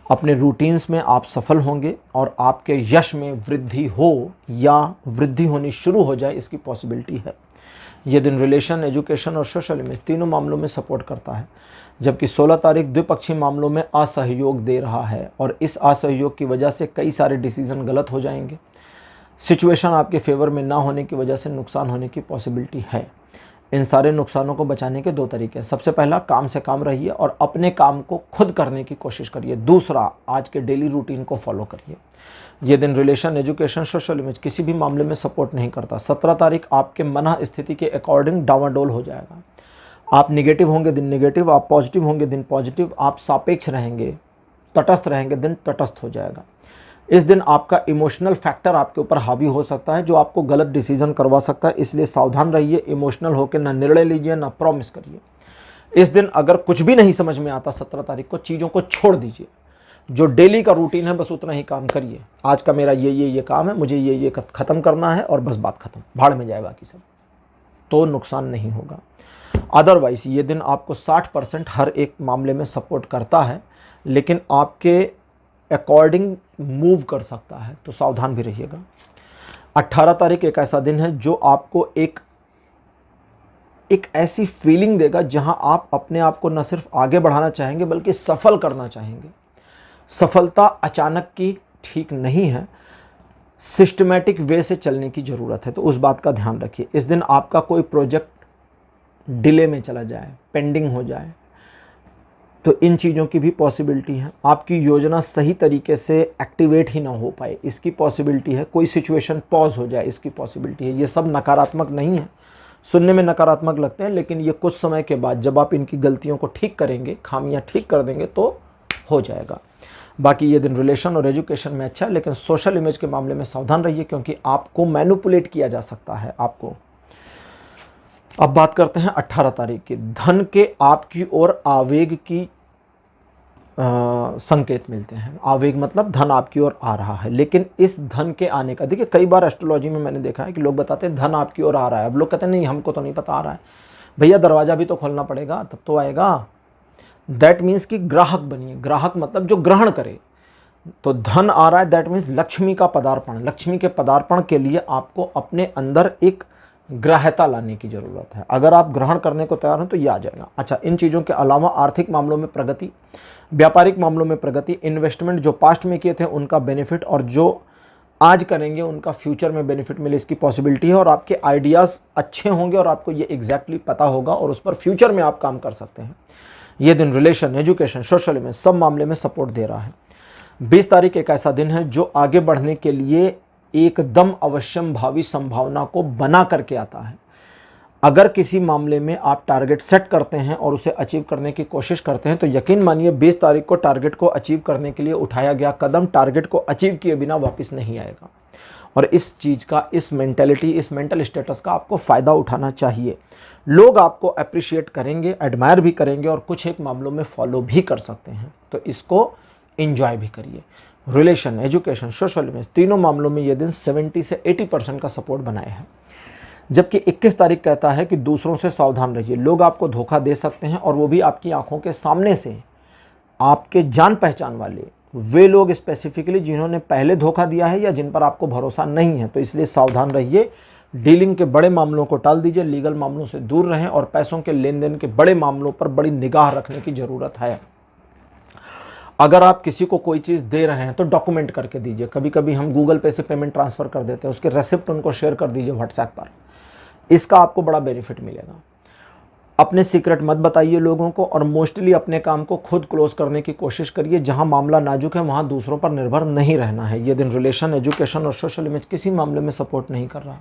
अपने रूटीन्स में आप सफल होंगे और आपके यश में वृद्धि हो या वृद्धि होनी शुरू हो जाए, इसकी पॉसिबिलिटी है। यह दिन रिलेशन, एजुकेशन और सोशल इमेज तीनों मामलों में सपोर्ट करता है। जबकि 16 तारीख द्विपक्षीय मामलों में असहयोग दे रहा है और इस असहयोग की वजह से कई सारे डिसीजन गलत हो जाएंगे। सिचुएशन आपके फेवर में ना होने की वजह से नुकसान होने की पॉसिबिलिटी है। इन सारे नुकसानों को बचाने के 2 तरीके हैं। सबसे पहला, काम से काम रहिए और अपने काम को खुद करने की कोशिश करिए। दूसरा, आज के डेली रूटीन को फॉलो करिए। ये दिन रिलेशन, एजुकेशन, सोशल इमेज किसी भी मामले में सपोर्ट नहीं करता। 17 तारीख आपके मन स्थिति के अकॉर्डिंग डावाडोल हो जाएगा। आप निगेटिव होंगे दिन निगेटिव, आप पॉजिटिव होंगे दिन पॉजिटिव, आप सापेक्ष रहेंगे, तटस्थ रहेंगे दिन तटस्थ हो जाएगा। इस दिन आपका इमोशनल फैक्टर आपके ऊपर हावी हो सकता है जो आपको गलत डिसीजन करवा सकता है, इसलिए सावधान रहिए। इमोशनल होकर ना निर्णय लीजिए ना प्रॉमिस करिए। इस दिन अगर कुछ भी नहीं समझ में आता 17 तारीख को, चीज़ों को छोड़ दीजिए। जो डेली का रूटीन है बस उतना ही काम करिए। आज का मेरा ये काम है, मुझे ये ख़त्म करना है और बस बात ख़त्म, भाड़ में जाए बाकी सब, तो नुकसान नहीं होगा। अदरवाइज ये दिन आपको 60% हर एक मामले में सपोर्ट करता है, लेकिन आपके अकॉर्डिंग मूव कर सकता है, तो सावधान भी रहिएगा। 18 तारीख एक ऐसा दिन है जो आपको एक ऐसी फीलिंग देगा जहां आप अपने आप को न सिर्फ आगे बढ़ाना चाहेंगे बल्कि सफल करना चाहेंगे। सफलता अचानक की ठीक नहीं है, सिस्टमैटिक वे से चलने की ज़रूरत है, तो उस बात का ध्यान रखिए। इस दिन आपका कोई प्रोजेक्ट डिले में चला जाए, पेंडिंग हो जाए, तो इन चीज़ों की भी पॉसिबिलिटी है। आपकी योजना सही तरीके से एक्टिवेट ही ना हो पाए, इसकी पॉसिबिलिटी है। कोई सिचुएशन पॉज हो जाए, इसकी पॉसिबिलिटी है। ये सब नकारात्मक नहीं है, सुनने में नकारात्मक लगते हैं, लेकिन ये कुछ समय के बाद जब आप इनकी गलतियों को ठीक करेंगे, खामियां ठीक कर देंगे, तो हो जाएगा। बाकी ये दिन रिलेशन और एजुकेशन में अच्छा है, लेकिन सोशल इमेज के मामले में सावधान रहिए, क्योंकि आपको मैनिपुलेट किया जा सकता है आपको। अब बात करते हैं 18 तारीख की। धन के आपकी ओर आवेग की संकेत मिलते हैं। आवेग मतलब धन आपकी ओर आ रहा है, लेकिन इस धन के आने का, देखिए कई बार एस्ट्रोलॉजी में मैंने देखा है कि लोग बताते हैं धन आपकी ओर आ रहा है। अब लोग कहते हैं नहीं, हमको तो नहीं पता आ रहा है। भैया दरवाज़ा भी तो खोलना पड़ेगा, तब तो आएगा। दैट मीन्स कि ग्राहक बनिए। ग्राहक मतलब जो ग्रहण करे। तो धन आ रहा है, दैट मीन्स लक्ष्मी का पदार्पण। लक्ष्मी के पदार्पण के लिए आपको अपने अंदर एक ग्राह्यता लाने की ज़रूरत है। अगर आप ग्रहण करने को तैयार हैं तो ये आ जाएगा। अच्छा, इन चीज़ों के अलावा आर्थिक मामलों में प्रगति, व्यापारिक मामलों में प्रगति, इन्वेस्टमेंट जो पास्ट में किए थे उनका बेनिफिट, और जो आज करेंगे उनका फ्यूचर में बेनिफिट मिले, इसकी पॉसिबिलिटी है। और आपके आइडियाज़ अच्छे होंगे और आपको ये एग्जैक्टली पता होगा और उस पर फ्यूचर में आप काम कर सकते हैं। ये दिन रिलेशन, एजुकेशन, सोशल में सब मामले में सपोर्ट दे रहा है। 20 तारीख एक ऐसा दिन है जो आगे बढ़ने के लिए एकदम अवश्यम भावी संभावना को बना करके आता है। अगर किसी मामले में आप टारगेट सेट करते हैं और उसे अचीव करने की कोशिश करते हैं, तो यकीन मानिए 20 तारीख को टारगेट को अचीव करने के लिए उठाया गया कदम टारगेट को अचीव किए बिना वापस नहीं आएगा। और इस चीज़ का, इस मेंटेलिटी, इस मेंटल स्टेटस का आपको फ़ायदा उठाना चाहिए। लोग आपको अप्रिशिएट करेंगे, एडमायर भी करेंगे और कुछ एक मामलों में फॉलो भी कर सकते हैं, तो इसको एंजॉय भी करिए। रिलेशन, एजुकेशन, सोशल में तीनों मामलों में ये दिन 70 से 80% का सपोर्ट बनाए हैं। जबकि 21 तारीख कहता है कि दूसरों से सावधान रहिए। लोग आपको धोखा दे सकते हैं, और वो भी आपकी आंखों के सामने से। आपके जान पहचान वाले वे लोग स्पेसिफिकली जिन्होंने पहले धोखा दिया है या जिन पर आपको भरोसा नहीं है, तो इसलिए सावधान रहिए। डीलिंग के बड़े मामलों को टाल दीजिए, लीगल मामलों से दूर रहें, और पैसों के लेन देन के बड़े मामलों पर बड़ी निगाह रखने की ज़रूरत है। अगर आप किसी को कोई चीज़ दे रहे हैं तो डॉक्यूमेंट करके दीजिए। कभी कभी हम गूगल पे से पेमेंट ट्रांसफ़र कर देते हैं, उसके रेसिप्ट उनको शेयर कर दीजिए व्हाट्सएप पर। इसका आपको बड़ा बेनिफिट मिलेगा। अपने सीक्रेट मत बताइए लोगों को, और मोस्टली अपने काम को खुद क्लोज करने की कोशिश करिए। जहां मामला नाजुक है वहां दूसरों पर निर्भर नहीं रहना है। ये दिन रिलेशन, एजुकेशन और सोशल इमेज किसी मामले में सपोर्ट नहीं कर रहा।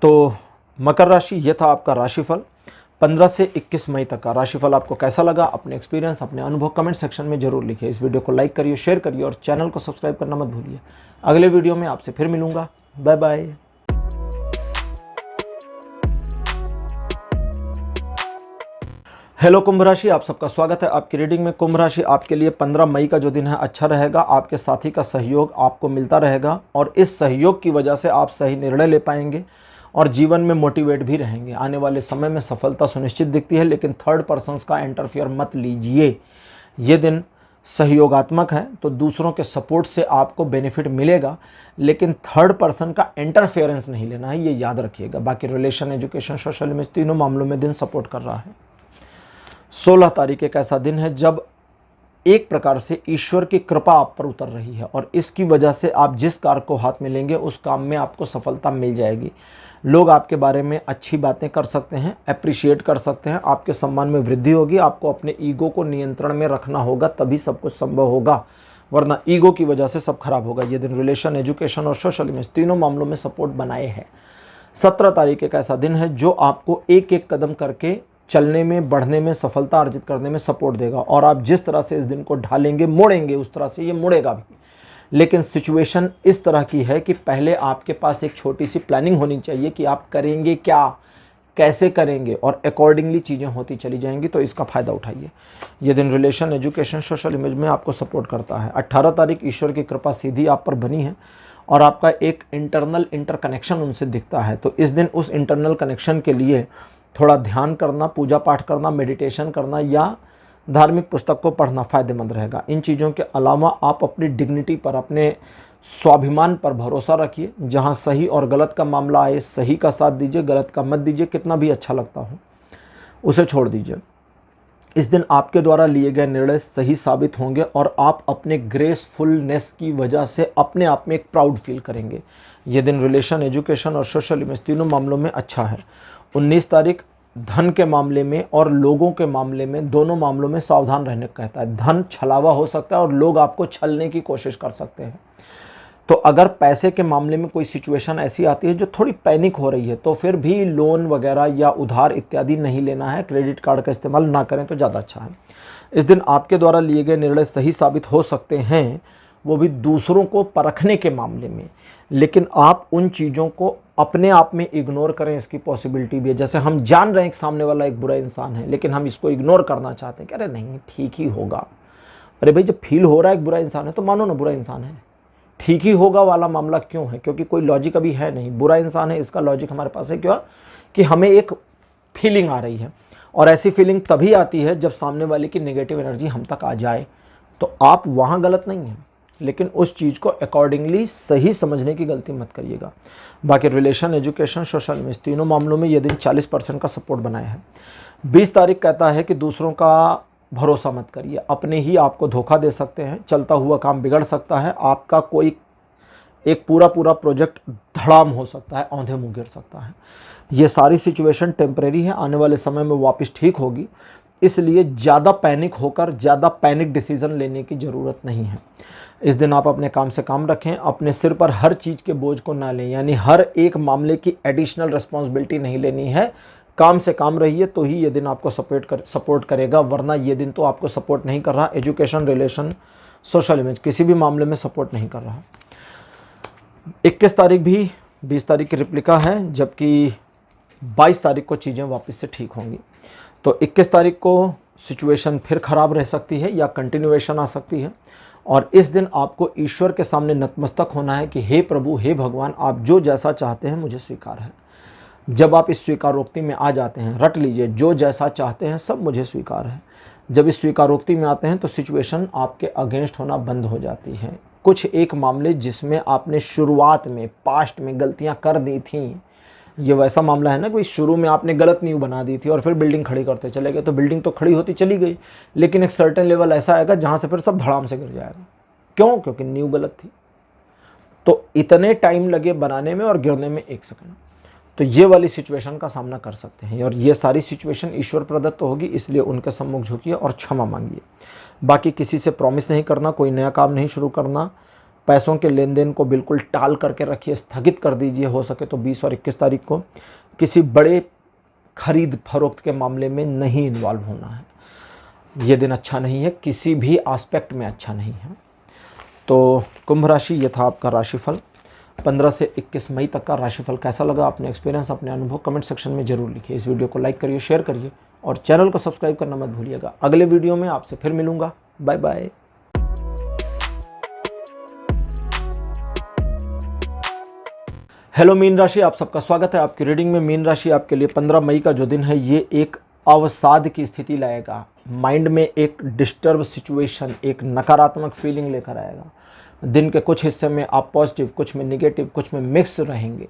तो मकर राशि, ये था आपका राशिफल 15 से 21 मई तक का। राशिफल आपको कैसा लगा? अपने एक्सपीरियंस, अपने अनुभव कमेंट सेक्शन में जरूर लिखिए। इस वीडियो को लाइक करिए, शेयर करिए और चैनल को सब्सक्राइब करना मत भूलिए। अगले वीडियो में आपसे फिर मिलूंगा। Bye bye. हेलो कुंभ राशि, आप सबका स्वागत है आपकी रीडिंग में। कुंभ राशि, आपके लिए 15 मई का जो दिन है अच्छा रहेगा। आपके साथी का सहयोग आपको मिलता रहेगा, और इस सहयोग की वजह से आप सही निर्णय ले पाएंगे और जीवन में मोटिवेट भी रहेंगे। आने वाले समय में सफलता सुनिश्चित दिखती है, लेकिन थर्ड पर्सन्स का इंटरफियर मत लीजिए। ये दिन सहयोगात्मक है, तो दूसरों के सपोर्ट से आपको बेनिफिट मिलेगा, लेकिन थर्ड पर्सन का इंटरफेरेंस नहीं लेना है, ये याद रखिएगा। बाकी रिलेशन, एजुकेशन, सोशल इमेज तीनों मामलों में दिन सपोर्ट कर रहा है। 16 तारीख एक ऐसा दिन है जब एक प्रकार से ईश्वर की कृपा आप पर उतर रही है, और इसकी वजह से आप जिस कार्य को हाथ में लेंगे उस काम में आपको सफलता मिल जाएगी। लोग आपके बारे में अच्छी बातें कर सकते हैं, अप्रिशिएट कर सकते हैं, आपके सम्मान में वृद्धि होगी। आपको अपने ईगो को नियंत्रण में रखना होगा, तभी सब कुछ संभव होगा, वरना ईगो की वजह से सब खराब होगा। ये दिन रिलेशन, एजुकेशन और सोशल इमेज तीनों मामलों में सपोर्ट बनाए हैं। 17 तारीख एक ऐसा दिन है जो आपको एक एक कदम करके चलने में, बढ़ने में, सफलता अर्जित करने में सपोर्ट देगा। और आप जिस तरह से इस दिन को ढालेंगे, मोड़ेंगे, उस तरह से ये मुड़ेगा भी। लेकिन सिचुएशन इस तरह की है कि पहले आपके पास एक छोटी सी प्लानिंग होनी चाहिए कि आप करेंगे क्या, कैसे करेंगे, और अकॉर्डिंगली चीज़ें होती चली जाएंगी। तो इसका फ़ायदा उठाइए। ये दिन रिलेशन, एजुकेशन, सोशल इमेज में आपको सपोर्ट करता है। 18 तारीख ईश्वर की कृपा सीधी आप पर बनी है और आपका एक इंटरनल इंटरकनेक्शन उनसे दिखता है। तो इस दिन उस इंटरनल कनेक्शन के लिए थोड़ा ध्यान करना, पूजा पाठ करना, मेडिटेशन करना या धार्मिक पुस्तक को पढ़ना फ़ायदेमंद रहेगा। इन चीज़ों के अलावा आप अपनी डिग्निटी पर, अपने स्वाभिमान पर भरोसा रखिए। जहाँ सही और गलत का मामला आए, सही का साथ दीजिए, गलत का मत दीजिए। कितना भी अच्छा लगता हो उसे छोड़ दीजिए। इस दिन आपके द्वारा लिए गए निर्णय सही साबित होंगे और आप अपने ग्रेसफुलनेस की वजह से अपने आप में एक प्राउड फील करेंगे। ये दिन रिलेशन, एजुकेशन और सोशल इमेज तीनों मामलों में अच्छा है। 19 तारीख धन के मामले में और लोगों के मामले में, दोनों मामलों में सावधान रहने को कहता है। धन छलावा हो सकता है और लोग आपको छलने की कोशिश कर सकते हैं। तो अगर पैसे के मामले में कोई सिचुएशन ऐसी आती है जो थोड़ी पैनिक हो रही है, तो फिर भी लोन वगैरह या उधार इत्यादि नहीं लेना है। क्रेडिट कार्ड का इस्तेमाल ना करें तो ज़्यादा अच्छा है। इस दिन आपके द्वारा लिए गए निर्णय सही साबित हो सकते हैं, वो भी दूसरों को परखने के मामले में। लेकिन आप उन चीज़ों को अपने आप में इग्नोर करें, इसकी पॉसिबिलिटी भी है। जैसे हम जान रहे हैं कि सामने वाला एक बुरा इंसान है, लेकिन हम इसको इग्नोर करना चाहते हैं कि अरे नहीं, ठीक ही होगा। अरे भाई, जब फील हो रहा है एक बुरा इंसान है तो मानो ना बुरा इंसान है। ठीक ही होगा वाला मामला क्यों है? क्योंकि कोई लॉजिक अभी है नहीं। बुरा इंसान है, इसका लॉजिक हमारे पास है। क्यों? कि हमें एक फीलिंग आ रही है, और ऐसी फीलिंग तभी आती है जब सामने वाले की नेगेटिव एनर्जी हम तक आ जाए। तो आप वहाँ गलत नहीं हैं, लेकिन उस चीज़ को अकॉर्डिंगली सही समझने की गलती मत करिएगा। बाकी रिलेशन, एजुकेशन, सोशल इमेज तीनों मामलों में ये दिन 40% का सपोर्ट बनाया है। 20 तारीख कहता है कि दूसरों का भरोसा मत करिए, अपने ही आपको धोखा दे सकते हैं। चलता हुआ काम बिगड़ सकता है। आपका कोई एक पूरा प्रोजेक्ट धड़ाम हो सकता है, औंधे मुँह गिर सकता है। ये सारी सिचुएशन टेम्परेरी है, आने वाले समय में वापस ठीक होगी। इसलिए ज़्यादा पैनिक होकर ज़्यादा पैनिक डिसीजन लेने की ज़रूरत नहीं है। इस दिन आप अपने काम से काम रखें, अपने सिर पर हर चीज़ के बोझ को ना लें, यानी हर एक मामले की एडिशनल रिस्पॉन्सिबिलिटी नहीं लेनी है। काम से काम रहिए तो ही ये दिन आपको सपोर्ट करेगा, वरना ये दिन तो आपको सपोर्ट नहीं कर रहा। एजुकेशन, रिलेशन, सोशल इमेज किसी भी मामले में सपोर्ट नहीं कर रहा। 21 तारीख भी 20 तारीख की रिप्लिका है, जबकि 22 तारीख को चीज़ें वापस से ठीक होंगी। तो 21 तारीख को सिचुएशन फिर ख़राब रह सकती है या कंटिन्यूएशन आ सकती है। और इस दिन आपको ईश्वर के सामने नतमस्तक होना है कि हे प्रभु, हे भगवान, आप जो जैसा चाहते हैं मुझे स्वीकार है। जब आप इस स्वीकारोक्ति में आ जाते हैं, रट लीजिए, जो जैसा चाहते हैं सब मुझे स्वीकार है। जब इस स्वीकारोक्ति में आते हैं तो सिचुएशन आपके अगेंस्ट होना बंद हो जाती है। कुछ एक मामले जिसमें आपने शुरुआत में, पास्ट में गलतियां कर दी थी, ये वैसा मामला है ना कि शुरू में आपने गलत नींव बना दी थी और फिर बिल्डिंग खड़ी करते चले गए, तो बिल्डिंग तो खड़ी होती चली गई, लेकिन एक सर्टेन लेवल ऐसा आएगा जहाँ से फिर सब धड़ाम से गिर जाएगा। क्यों? क्योंकि नींव गलत थी। तो इतने टाइम लगे बनाने में और गिरने में 1 सेकंड। तो ये वाली सिचुएशन का सामना कर सकते हैं, और ये सारी सिचुएशन ईश्वर प्रदत्त तो होगी, इसलिए उनके सम्मुख झुकिए और क्षमा मांगिए। बाकी किसी से प्रॉमिस नहीं करना, कोई नया काम नहीं शुरू करना, पैसों के लेन देन को बिल्कुल टाल करके रखिए, स्थगित कर दीजिए हो सके तो 20 और 21 तारीख को। किसी बड़े खरीद फरोख्त के मामले में नहीं इन्वॉल्व होना है। ये दिन अच्छा नहीं है, किसी भी एस्पेक्ट में अच्छा नहीं है। तो कुंभ राशि, ये था आपका राशिफल। 15 से 21 मई तक का राशिफल कैसा लगा, अपने एक्सपीरियंस, अपने अनुभव कमेंट सेक्शन में जरूर लिखिए। इस वीडियो को लाइक करिए, शेयर करिए और चैनल को सब्सक्राइब करना मत भूलिएगा। अगले वीडियो में आपसे फिर मिलूंगा। Bye bye. हेलो मीन राशि, आप सबका स्वागत है आपकी रीडिंग में। मीन राशि आपके लिए 15 मई का जो दिन है, ये एक अवसाद की स्थिति लाएगा। माइंड में एक डिस्टर्ब सिचुएशन, एक नकारात्मक फीलिंग लेकर आएगा। दिन के कुछ हिस्से में आप पॉजिटिव, कुछ में निगेटिव, कुछ में मिक्स रहेंगे।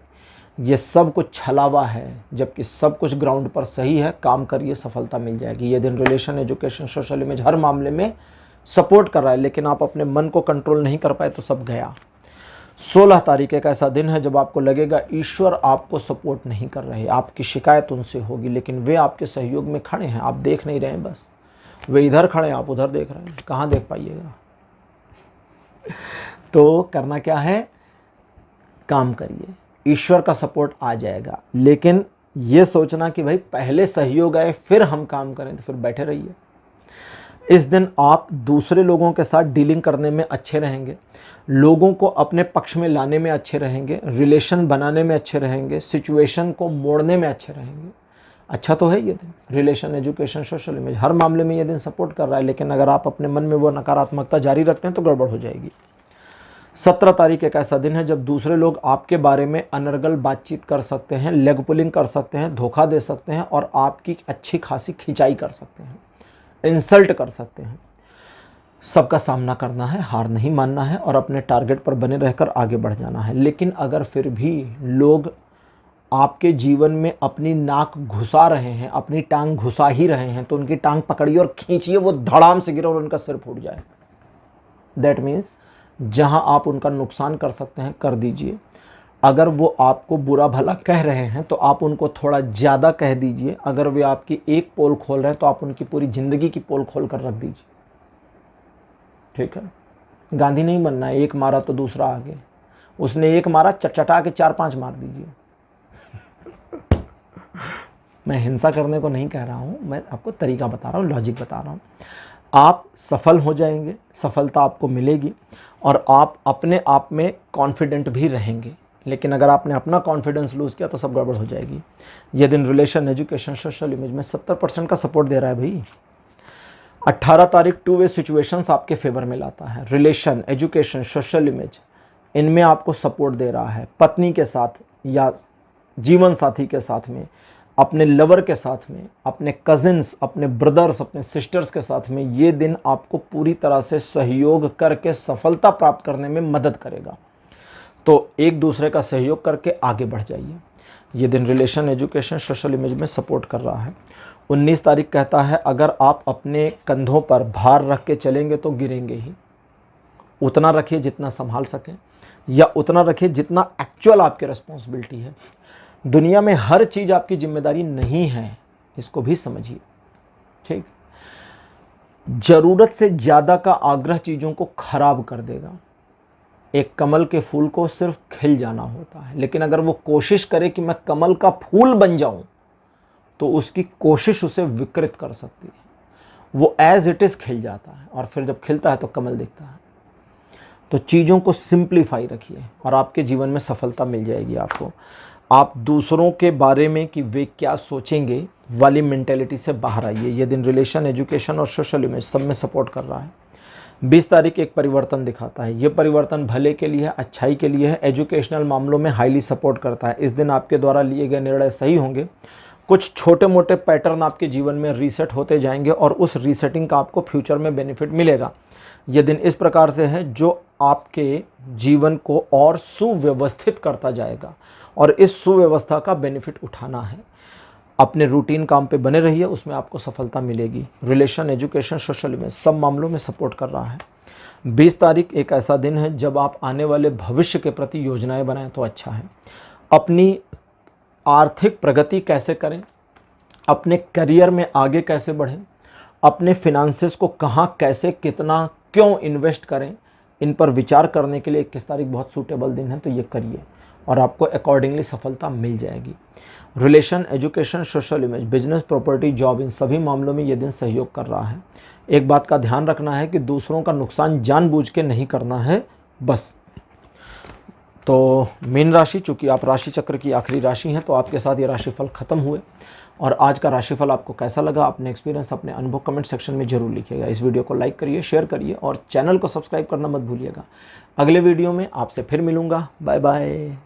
ये सब कुछ छलावा है, जबकि सब कुछ ग्राउंड पर सही है। काम करिए, सफलता मिल जाएगी। ये दिन रिलेशन, एजुकेशन, सोशल इमेज हर मामले में सपोर्ट कर रहा है, लेकिन आप अपने मन को कंट्रोल नहीं कर पाए तो सब गया। 16 तारीख एक ऐसा दिन है जब आपको लगेगा ईश्वर आपको सपोर्ट नहीं कर रहे, आपकी शिकायत उनसे होगी, लेकिन वे आपके सहयोग में खड़े हैं, आप देख नहीं रहे हैं। बस वे इधर खड़े हैं, आप उधर देख रहे हैं, कहाँ देख पाइएगा। तो करना क्या है, काम करिए, ईश्वर का सपोर्ट आ जाएगा। लेकिन ये सोचना कि भाई पहले सहयोग आए फिर हम काम करें, तो फिर बैठे रहिए। इस दिन आप दूसरे लोगों के साथ डीलिंग करने में अच्छे रहेंगे, लोगों को अपने पक्ष में लाने में अच्छे रहेंगे, रिलेशन बनाने में अच्छे रहेंगे, सिचुएशन को मोड़ने में अच्छे रहेंगे। अच्छा तो है ये दिन। रिलेशन, एजुकेशन, सोशल इमेज, हर मामले में ये दिन सपोर्ट कर रहा है, लेकिन अगर आप अपने मन में वो नकारात्मकता जारी रखते हैं तो गड़बड़ हो जाएगी। 17 तारीख एक ऐसा दिन है जब दूसरे लोग आपके बारे में अनर्गल बातचीत कर सकते हैं, लेग पुलिंग कर सकते हैं, धोखा दे सकते हैं और आपकी अच्छी खासी खिंचाई कर सकते हैं, इंसल्ट कर सकते हैं। सबका सामना करना है, हार नहीं मानना है और अपने टारगेट पर बने रहकर आगे बढ़ जाना है। लेकिन अगर फिर भी लोग आपके जीवन में अपनी नाक घुसा रहे हैं, अपनी टांग घुसा ही रहे हैं, तो उनकी टांग पकड़िए और खींचिए, वो धड़ाम से गिरे और उनका सिर फूट जाए। दैट मीन्स जहां आप उनका नुकसान कर सकते हैं कर दीजिए। अगर वो आपको बुरा भला कह रहे हैं तो आप उनको थोड़ा ज़्यादा कह दीजिए। अगर वे आपकी एक पोल खोल रहे हैं तो आप उनकी पूरी ज़िंदगी की पोल खोल कर रख दीजिए। ठीक है, गांधी नहीं बनना है, एक मारा तो दूसरा आगे। उसने एक मारा, चटचटा के 4-5 मार दीजिए। मैं हिंसा करने को नहीं कह रहा हूँ, मैं आपको तरीका बता रहा हूँ, लॉजिक बता रहा हूँ। आप सफल हो जाएंगे, सफलता आपको मिलेगी और आप अपने आप में कॉन्फिडेंट भी रहेंगे। लेकिन अगर आपने अपना कॉन्फिडेंस लूज़ किया तो सब गड़बड़ हो जाएगी। यह दिन रिलेशन, एजुकेशन, सोशल इमेज में 70% का सपोर्ट दे रहा है भाई। 18 तारीख 2 वे सिचुएशंस आपके फेवर में लाता है। रिलेशन, एजुकेशन, सोशल इमेज, इनमें आपको सपोर्ट दे रहा है। पत्नी के साथ या जीवन साथी के साथ में, अपने लवर के साथ में, अपने कजिन्स, अपने ब्रदर्स, अपने सिस्टर्स के साथ में, ये दिन आपको पूरी तरह से सहयोग करके सफलता प्राप्त करने में मदद करेगा। तो एक दूसरे का सहयोग करके आगे बढ़ जाइए। ये दिन रिलेशन, एजुकेशन, सोशल इमेज में सपोर्ट कर रहा है। 19 तारीख कहता है अगर आप अपने कंधों पर भार रख के चलेंगे तो गिरेंगे ही। उतना रखिए जितना संभाल सकें, या उतना रखिए जितना एक्चुअल आपकी रिस्पॉन्सिबिलिटी है। दुनिया में हर चीज़ आपकी जिम्मेदारी नहीं है, इसको भी समझिए। ठीक, ज़रूरत से ज़्यादा का आग्रह चीज़ों को खराब कर देगा। एक कमल के फूल को सिर्फ खिल जाना होता है, लेकिन अगर वो कोशिश करे कि मैं कमल का फूल बन जाऊं तो उसकी कोशिश उसे विकृत कर सकती है। वो एज इट इज़ खिल जाता है और फिर जब खिलता है तो कमल दिखता है। तो चीज़ों को सिंप्लीफाई रखिए और आपके जीवन में सफलता मिल जाएगी आपको। आप दूसरों के बारे में कि वे क्या सोचेंगे वाली मेंटेलिटी से बाहर आइए। ये दिन रिलेशन, एजुकेशन और सोशल इमेज सब में सपोर्ट कर रहा है। 20 तारीख एक परिवर्तन दिखाता है। ये परिवर्तन भले के लिए है, अच्छाई के लिए है। एजुकेशनल मामलों में हाईली सपोर्ट करता है। इस दिन आपके द्वारा लिए गए निर्णय सही होंगे। कुछ छोटे मोटे पैटर्न आपके जीवन में रीसेट होते जाएंगे और उस रीसेटिंग का आपको फ्यूचर में बेनिफिट मिलेगा। यह दिन इस प्रकार से है जो आपके जीवन को और सुव्यवस्थित करता जाएगा और इस सुव्यवस्था का बेनिफिट उठाना है। अपने रूटीन काम पे बने रहिए, उसमें आपको सफलता मिलेगी। रिलेशन, एजुकेशन, सोशल इमेज सब मामलों में सपोर्ट कर रहा है। 20 तारीख एक ऐसा दिन है जब आप आने वाले भविष्य के प्रति योजनाएं बनाएं तो अच्छा है। अपनी आर्थिक प्रगति कैसे करें, अपने करियर में आगे कैसे बढ़ें, अपने फिनांसेस को कहाँ, कैसे, कितना, क्यों इन्वेस्ट करें, इन पर विचार करने के लिए 21 तारीख बहुत सूटेबल दिन है। तो ये करिए और आपको अकॉर्डिंगली सफलता मिल जाएगी। Relation, education, social image, business, property, job, इन सभी मामलों में ये दिन सहयोग कर रहा है। एक बात का ध्यान रखना है कि दूसरों का नुकसान जानबूझ के नहीं करना है बस। तो मीन राशि, चूँकि आप राशि चक्र की आखिरी राशि हैं, तो आपके साथ ये राशिफल ख़त्म हुए। और आज का राशिफल आपको कैसा लगा, अपने एक्सपीरियंस, अपने अनुभव कमेंट सेक्शन में जरूर लिखिएगा। इस वीडियो को लाइक करिए, शेयर करिए और चैनल को सब्सक्राइब करना मत भूलिएगा। अगले वीडियो में आपसे फिर मिलूँगा। Bye bye.